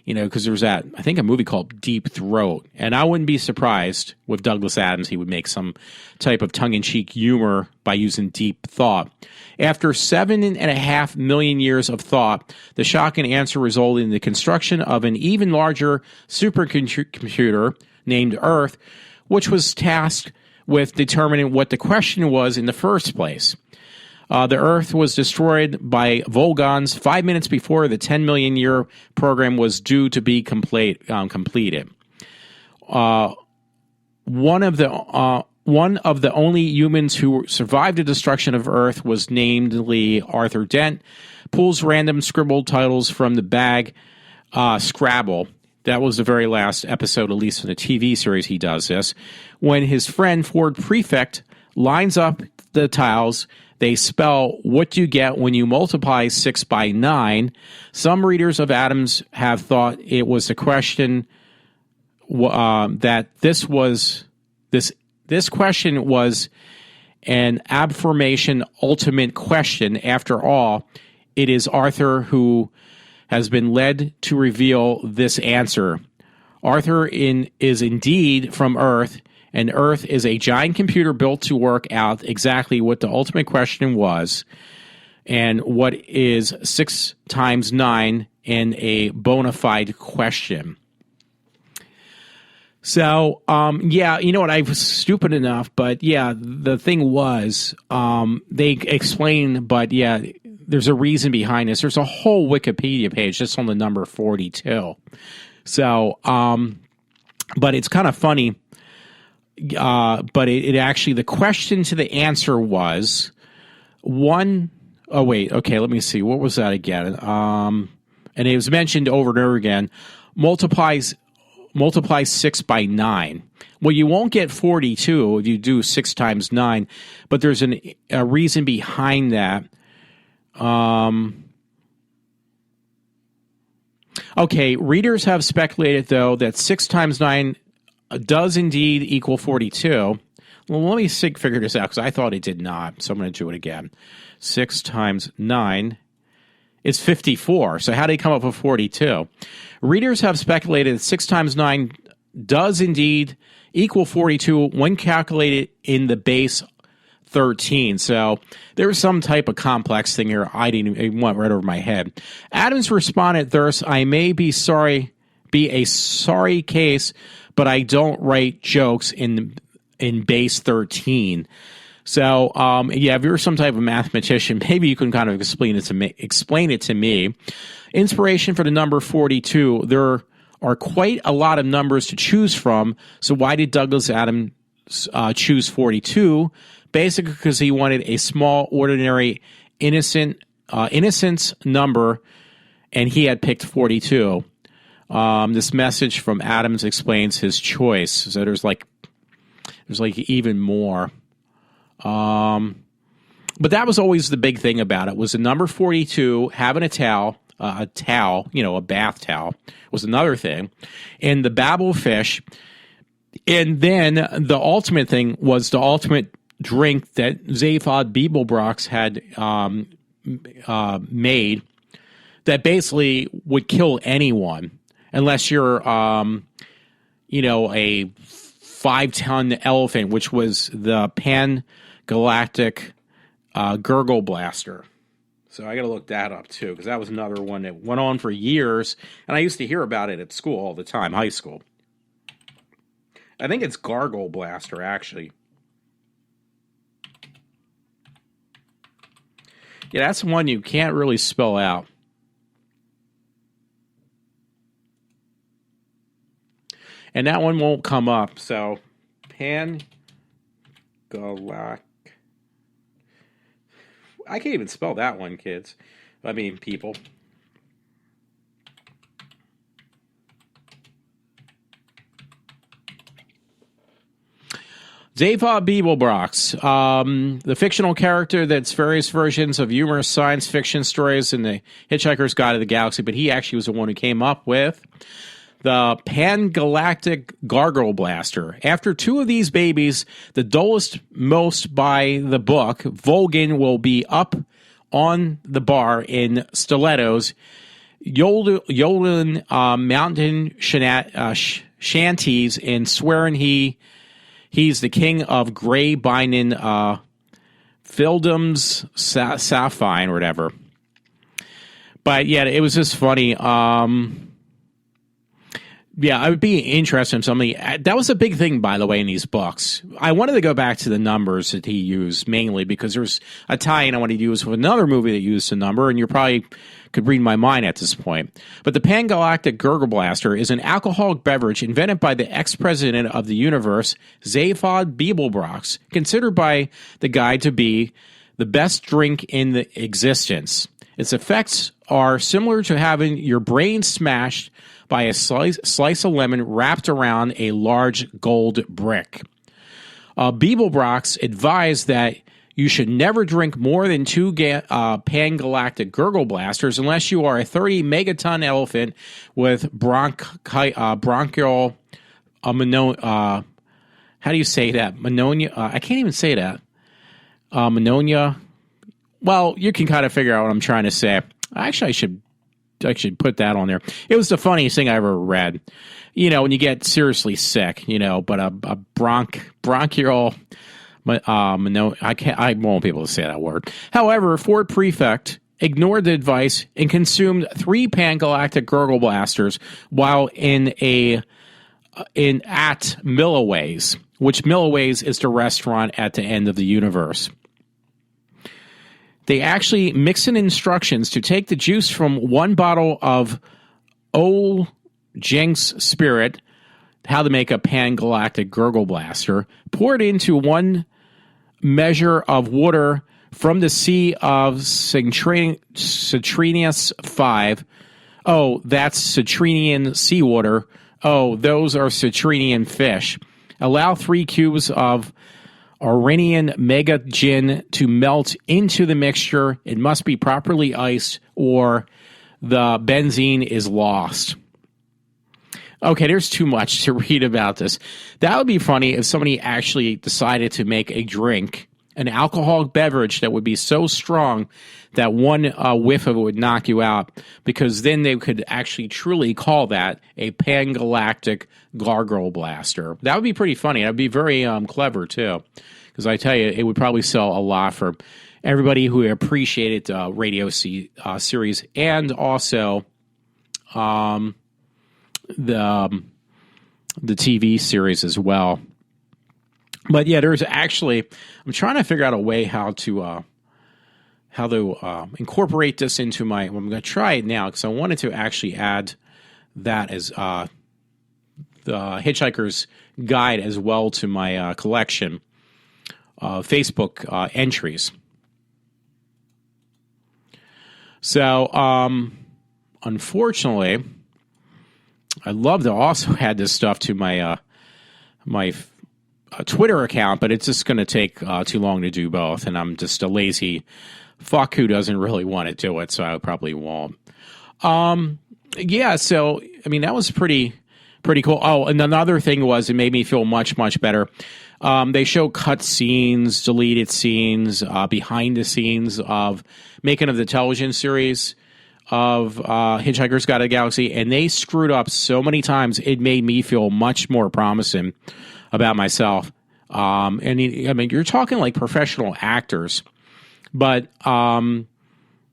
because there was I think a movie called Deep Throat. And I wouldn't be surprised with Douglas Adams, he would make some type of tongue-in-cheek humor by using deep thought. After 7.5 million years of thought, the shocking answer resulted in the construction of an even larger supercomputer named Earth, which was tasked with determining what the question was in the first place. The Earth was destroyed by Volgons 5 minutes before the 10 million year program was due to be completed. One of the only humans who survived the destruction of Earth was namely Arthur Dent. Pulls random scribbled titles from the bag Scrabble. That was the very last episode, at least in the TV series he does this. When his friend Ford Prefect lines up the tiles, they spell what you get when you multiply 6 by 9. Some readers of Adams have thought it was a question that this question was an affirmation ultimate question. After all, it is Arthur who has been led to reveal this answer. Arthur is indeed from Earth, and Earth is a giant computer built to work out exactly what the ultimate question was and what is 6 times 9 in a bona fide question. So, you know what? I was stupid enough, but the thing was, they explain, but there's a reason behind this. There's a whole Wikipedia page just on the number 42. So, but it's kind of funny. But it actually, the question to the answer was let me see. What was that again? And it was mentioned over and over again. Multiply 6 by 9. Well, you won't get 42 if you do 6 times 9, but there's a reason behind that. Okay, readers have speculated, though, that 6 times 9 does indeed equal 42. Well, let me figure this out, because I thought it did not, so I'm going to do it again. 6 times 9 is 54, so how did he come up with 42? Readers have speculated that 6 times 9 does indeed equal 42 when calculated in the base 13. So there was some type of complex thing here. It went right over my head. Adams responded thus, I may be a sorry case, but I don't write jokes in base 13. So, if you're some type of mathematician, maybe you can kind of explain it to me. Inspiration for the number 42. There are quite a lot of numbers to choose from. So why did Douglas Adams choose 42? Basically because he wanted a small, ordinary, innocence number, and he had picked 42. This message from Adams explains his choice. So there's even more. But that was always the big thing about it, was the number 42, having a bath towel was another thing, and the babble fish. And then the ultimate thing was the ultimate drink that Zaphod Beeblebrox had made that basically would kill anyone unless you're, a 5-ton elephant, which was the Pan-Galactic Gurgle Blaster. So I got to look that up, too, because that was another one that went on for years, and I used to hear about it at school all the time, high school. I think it's Gargle Blaster, actually. Yeah, that's one you can't really spell out. And that one won't come up, so Pan-Galactic. I can't even spell that one, kids. I mean, people. Zaphod Beeblebrox, the fictional character that's various versions of humorous science fiction stories in the Hitchhiker's Guide to the Galaxy, but he actually was the one who came up with the Pan-Galactic Gargle Blaster. After 2 of these babies, the dullest most by the book, Volgan will be up on the bar in stilettos Yodeling mountain shanties and swearing he's the king of Grey Binen Fieldums Sapphire or whatever. But yeah, it was just funny. Yeah, I would be interested in something. That was a big thing, by the way, in these books. I wanted to go back to the numbers that he used mainly because there's a tie-in I wanted to use with another movie that used a number, and you probably could read my mind at this point. But the Pan-Galactic Gurgle Blaster is an alcoholic beverage invented by the ex-president of the universe, Zaphod Beeblebrox, considered by the guy to be the best drink in the existence. Its effects are similar to having your brain smashed by a slice of lemon wrapped around a large gold brick. Beeblebrox advised that you should never drink more than 2 Pan-Galactic Gurgle Blasters unless you are a 30 megaton elephant with bronchial how do you say that? Pneumonia? I can't even say that. Pneumonia. Well, you can kind of figure out what I'm trying to say. Actually, I should put that on there. It was the funniest thing I ever read. You know, when you get seriously sick, you know, but a bronchial, I won't be able to say that word. However, Fort Prefect ignored the advice and consumed 3 Pan-Galactic Gurgle Blasters while at Milloway's, which Milloway's is the restaurant at the end of the universe. They actually mix in instructions to take the juice from 1 bottle of Old Jenks Spirit, how to make a Pan-Galactic Gurgle Blaster, pour it into 1 measure of water from the Sea of Citrinius 5. Oh, that's Citrinian seawater. Oh, those are Citrinian fish. Allow 3 cubes of Auranian Mega Gin to melt into the mixture. It must be properly iced or the benzene is lost. Okay, there's too much to read about this. That would be funny if somebody actually decided to make a drink, an alcoholic beverage that would be so strong that 1 whiff of it would knock you out, because then they could actually truly call that a Pan-Galactic Gargle Blaster. That would be pretty funny. That would be very clever, too, because I tell you, it would probably sell a lot for everybody who appreciated the radio series and also the TV series as well. But yeah, there's actually, I'm trying to figure out a way how to incorporate this into I'm going to try it now because I wanted to actually add that as the Hitchhikers guide as well to my collection Facebook entries. So, unfortunately, I'd love to also add this stuff to my my Twitter account, but it's just going to take too long to do both, and I'm just a lazy fuck who doesn't really want to do it, so I probably won't. Yeah, so, I mean, that was pretty cool. Oh, and another thing was, it made me feel much, much better. They show cut scenes, deleted scenes, behind the scenes of making of the television series of Hitchhikers Guide to the Galaxy, and they screwed up so many times, it made me feel much more promising about myself. I mean, you're talking like professional actors, but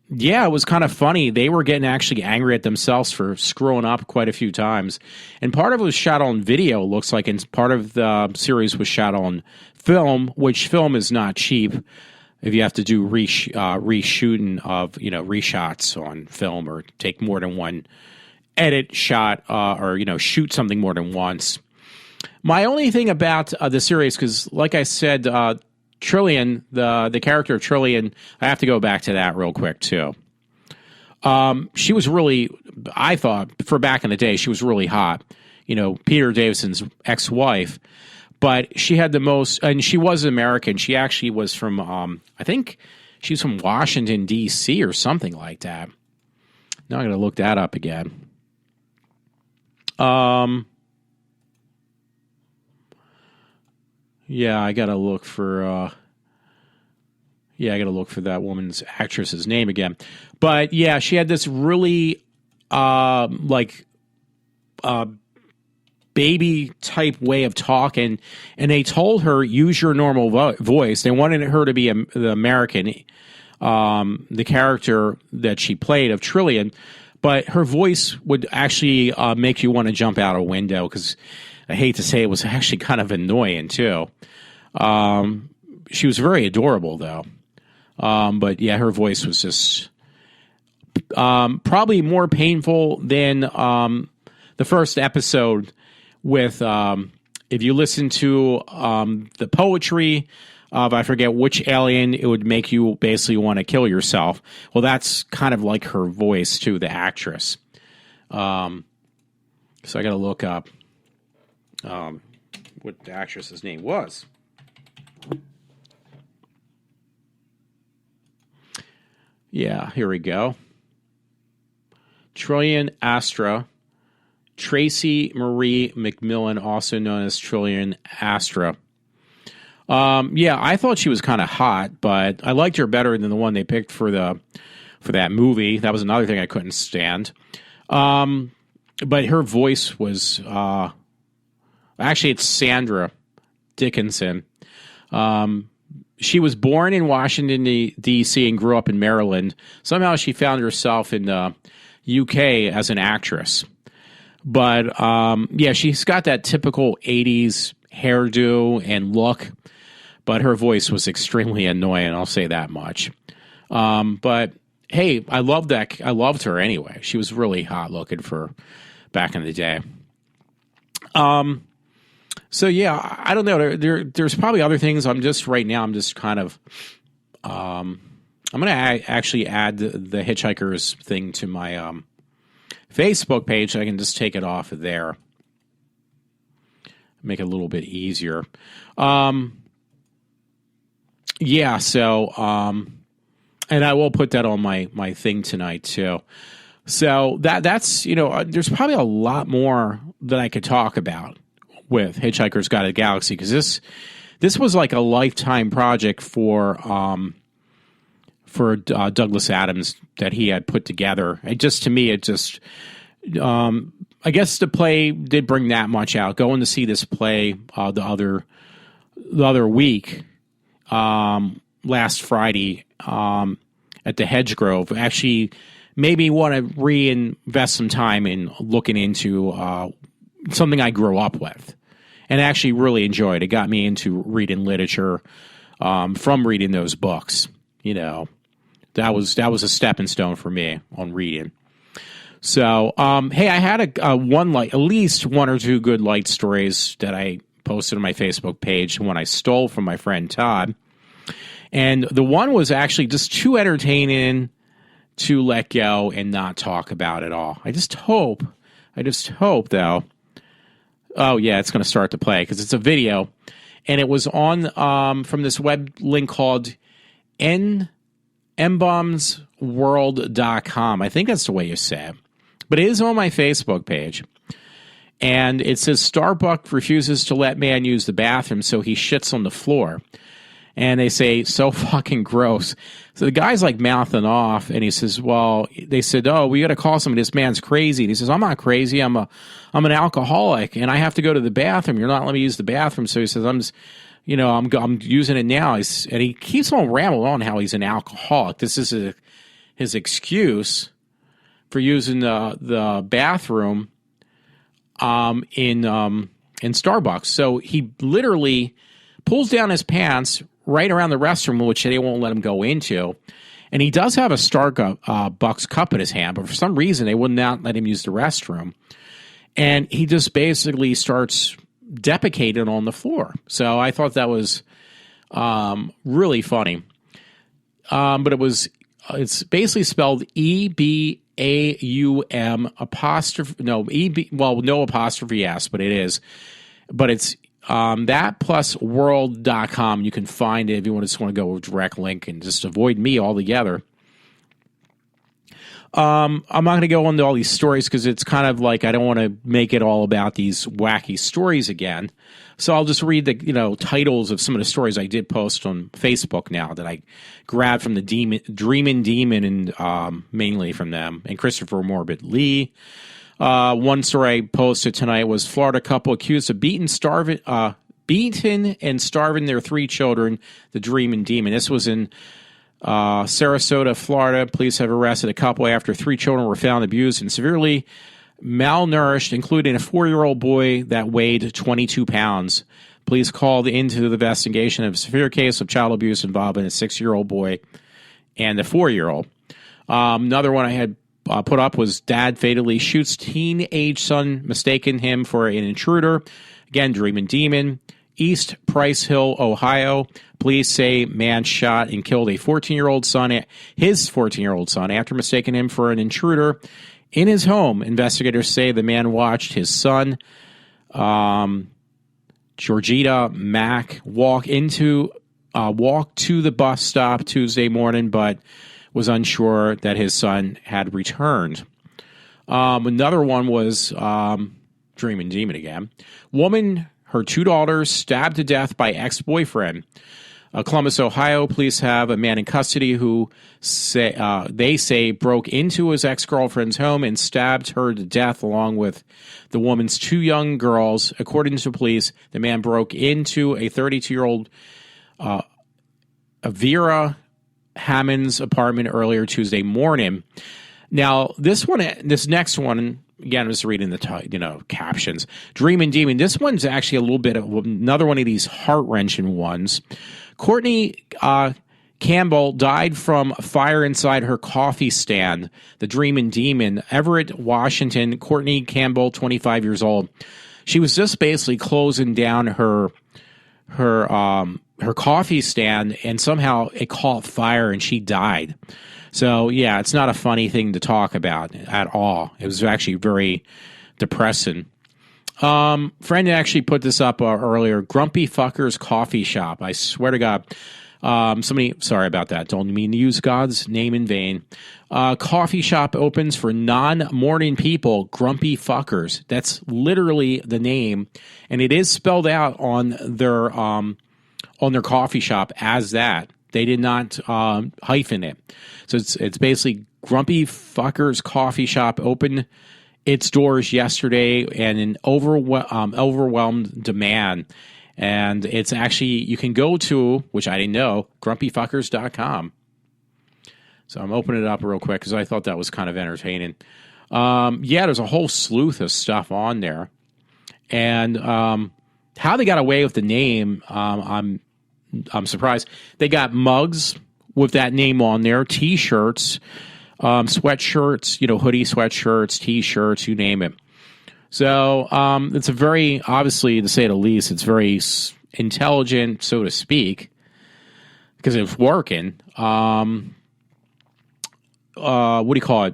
yeah, it was kind of funny. They were getting actually angry at themselves for screwing up quite a few times. And part of it was shot on video, looks like, and part of the series was shot on film, which film is not cheap if you have to do reshooting of, reshots on film or take more than one edit shot or, shoot something more than once. My only thing about the series, because like I said, Trillian, the character of Trillian, I have to go back to that real quick, too. She was really, I thought, for back in the day, she was really hot. Peter Davison's ex-wife. But she had the most, and she was American. She actually was from, I think she's from Washington, D.C. or something like that. Now I'm going to look that up again. Yeah, I got to look for, that woman's actress's name again. But yeah, she had this really like baby type way of talking, and they told her use your normal voice. They wanted her to be the American, the character that she played of Trillian, but her voice would actually make you want to jump out a window, because I hate to say it was actually kind of annoying too. She was very adorable though, but yeah, her voice was just probably more painful than the first episode. With if you listen to the poetry of, I forget which alien, it would make you basically want to kill yourself. Well, that's kind of like her voice too, the actress. So I got to look up what the actress's name was. Yeah, here we go. Trillian Astra. Tracy Marie McMillan, also known as Trillian Astra. Yeah, I thought she was kind of hot, but I liked her better than the one they picked for that movie. That was another thing I couldn't stand. But her voice was actually, it's Sandra Dickinson. She was born in Washington, D.C. and grew up in Maryland. Somehow she found herself in the UK as an actress. But, yeah, she's got that typical 80s hairdo and look, but her voice was extremely annoying, I'll say that much. But, hey, I loved her anyway. She was really hot looking for back in the day. So, yeah, I don't know. There's probably other things. I'm just kind of, I'm going to actually add the Hitchhikers thing to my, Facebook page. I can just take it off of there. Make it a little bit easier. Yeah, so and I will put that on my thing tonight too. So that's, there's probably a lot more that I could talk about with Hitchhiker's Guide to the Galaxy, because this was like a lifetime project for Douglas Adams that he had put together. I guess the play did bring that much out. Going to see this play the other week, last Friday, at the Hedgegrove, actually made me want to reinvest some time in looking into something I grew up with and actually really enjoyed. It got me into reading literature from reading those books. That was a stepping stone for me on reading. So, hey, I had at least one or two good light stories that I posted on my Facebook page, one I stole from my friend Todd. And the one was actually just too entertaining to let go and not talk about at all. I just hope though. Oh yeah, it's going to start to play because it's a video, and it was on from this web link called mbombsworld.com. I think that's the way you say it. But it is on my Facebook page. And it says Starbuck refuses to let man use the bathroom, so he shits on the floor. And they say, so fucking gross. So the guy's like mouthing off, and he says, well, they said, oh, we got to call somebody. This man's crazy. And he says, I'm not crazy. I'm an alcoholic, and I have to go to the bathroom. You're not letting me use the bathroom. So he says, I'm using it now. And he keeps on rambling on how he's an alcoholic. This is his excuse for using the bathroom in Starbucks. So he literally pulls down his pants right around the restroom, which they won't let him go into. And he does have a Starbucks cup in his hand, but for some reason they would not let him use the restroom. And he just basically starts defecating on the floor. So I thought that was really funny. But it's basically spelled EBAUM apostrophe, no, no apostrophe S, but it is. But it's that plus world.com. You can find it if you just want to go with direct link and just avoid me altogether. I'm not going to go into all these stories because it's kind of like I don't want to make it all about these wacky stories again. So I'll just read the titles of some of the stories I did post on Facebook now that I grabbed from the Dreamin' Demon and mainly from them and Christopher Morbid Lee. One story I posted tonight was Florida couple accused of beaten and starving their 3 children. The Dreamin' Demon. This was in Sarasota, Florida. Police have arrested a couple after 3 children were found abused and severely malnourished, including a 4-year-old boy that weighed 22 pounds. Police called into the investigation of a severe case of child abuse involving a 6-year-old boy and a 4-year-old. Another one I had put up was dad fatally shoots teenage son, mistaking him for an intruder. Again, Dreamin' Demon. East Price Hill, Ohio. Police say man shot and killed a 14-year-old son, his 14-year-old son, after mistaking him for an intruder in his home. Investigators say the man watched his son, Georgita Mack, walk to the bus stop Tuesday morning, but was unsure that his son had returned. Another one was Dreamin' Demon again. Woman, her 2 daughters stabbed to death by ex-boyfriend. Columbus, Ohio, police have a man in custody who they say broke into his ex-girlfriend's home and stabbed her to death along with the woman's 2 young girls. According to police, the man broke into a 32-year-old Vera Hammond's apartment earlier Tuesday morning. Now, this next one, again, I'm just reading the captions. Dreamin' Demon. This one's actually a little bit of another one of these heart-wrenching ones. Courtney Campbell died from fire inside her coffee stand. The Dreamin' Demon. Everett, Washington. Courtney Campbell, 25 years old. She was just basically closing down her coffee stand, and somehow it caught fire and she died. So, yeah, it's not a funny thing to talk about at all. It was actually very depressing. Friend actually put this up earlier. Grumpy Fuckers Coffee Shop. I swear to God. Sorry about that. Don't mean to use God's name in vain. Coffee shop opens for non-morning people. Grumpy Fuckers. That's literally the name. And it is spelled out on their coffee shop as that. They did not hyphen it. So it's basically Grumpy Fuckers Coffee Shop opened its doors yesterday and an overwhelmed demand. And it's actually, you can go to, which I didn't know, grumpyfuckers.com. So I'm opening it up real quick because I thought that was kind of entertaining. There's a whole sleuth of stuff on there. And how they got away with the name, I'm surprised. They got mugs with that name on there, T-shirts, sweatshirts, hoodie sweatshirts, T-shirts, you name it. So it's a very, obviously, to say the least, it's very intelligent, so to speak, because it's working. What do you call it?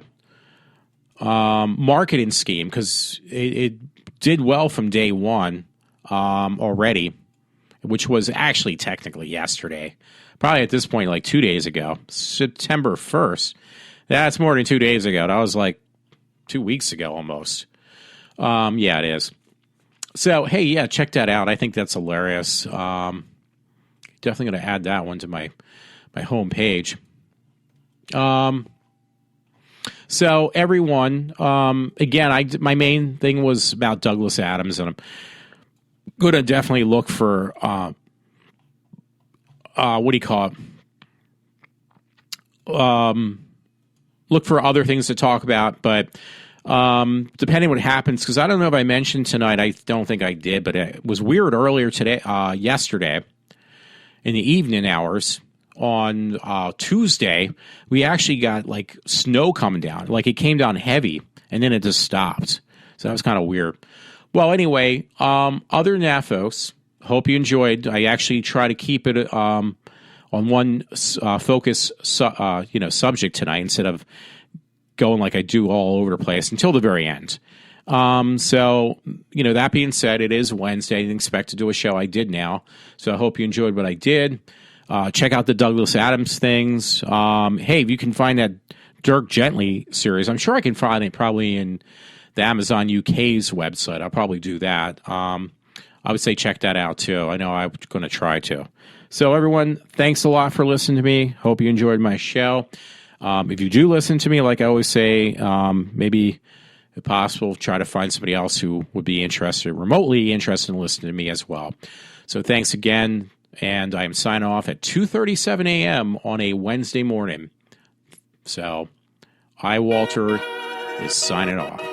Marketing scheme, because it did well from day one already, which was actually technically yesterday. Probably at this point, like 2 days ago, September 1st. That's more than 2 days ago. That was like 2 weeks ago almost. It is. So, hey, yeah, check that out. I think that's hilarious. Definitely going to add that one to my homepage. So, everyone, again, my main thing was about Douglas Adams, and I'm going to definitely look for, what do you call it? Look for other things to talk about, but depending what happens, because I don't know if I mentioned tonight, I don't think I did, but it was weird earlier today, yesterday, in the evening hours on Tuesday, we actually got like snow coming down. Like it came down heavy, and then it just stopped. So that was kind of weird. Well, anyway, other than that, folks, hope you enjoyed. I actually try to keep it on one focus, subject tonight instead of going like I do all over the place until the very end. That being said, it is Wednesday. I didn't expect to do a show. I did now. So I hope you enjoyed what I did. Check out the Douglas Adams things. Hey, if you can find that Dirk Gently series. I'm sure I can find it probably in the Amazon UK's website. I'll probably do that. I would say check that out too. I know I'm going to try to. So everyone, thanks a lot for listening to me. Hope you enjoyed my show. If you do listen to me, like I always say, maybe if possible, try to find somebody else who would be remotely interested in listening to me as well. So thanks again, and I am signing off at 2:37 a.m. on a Wednesday morning. So iWalter is signing off.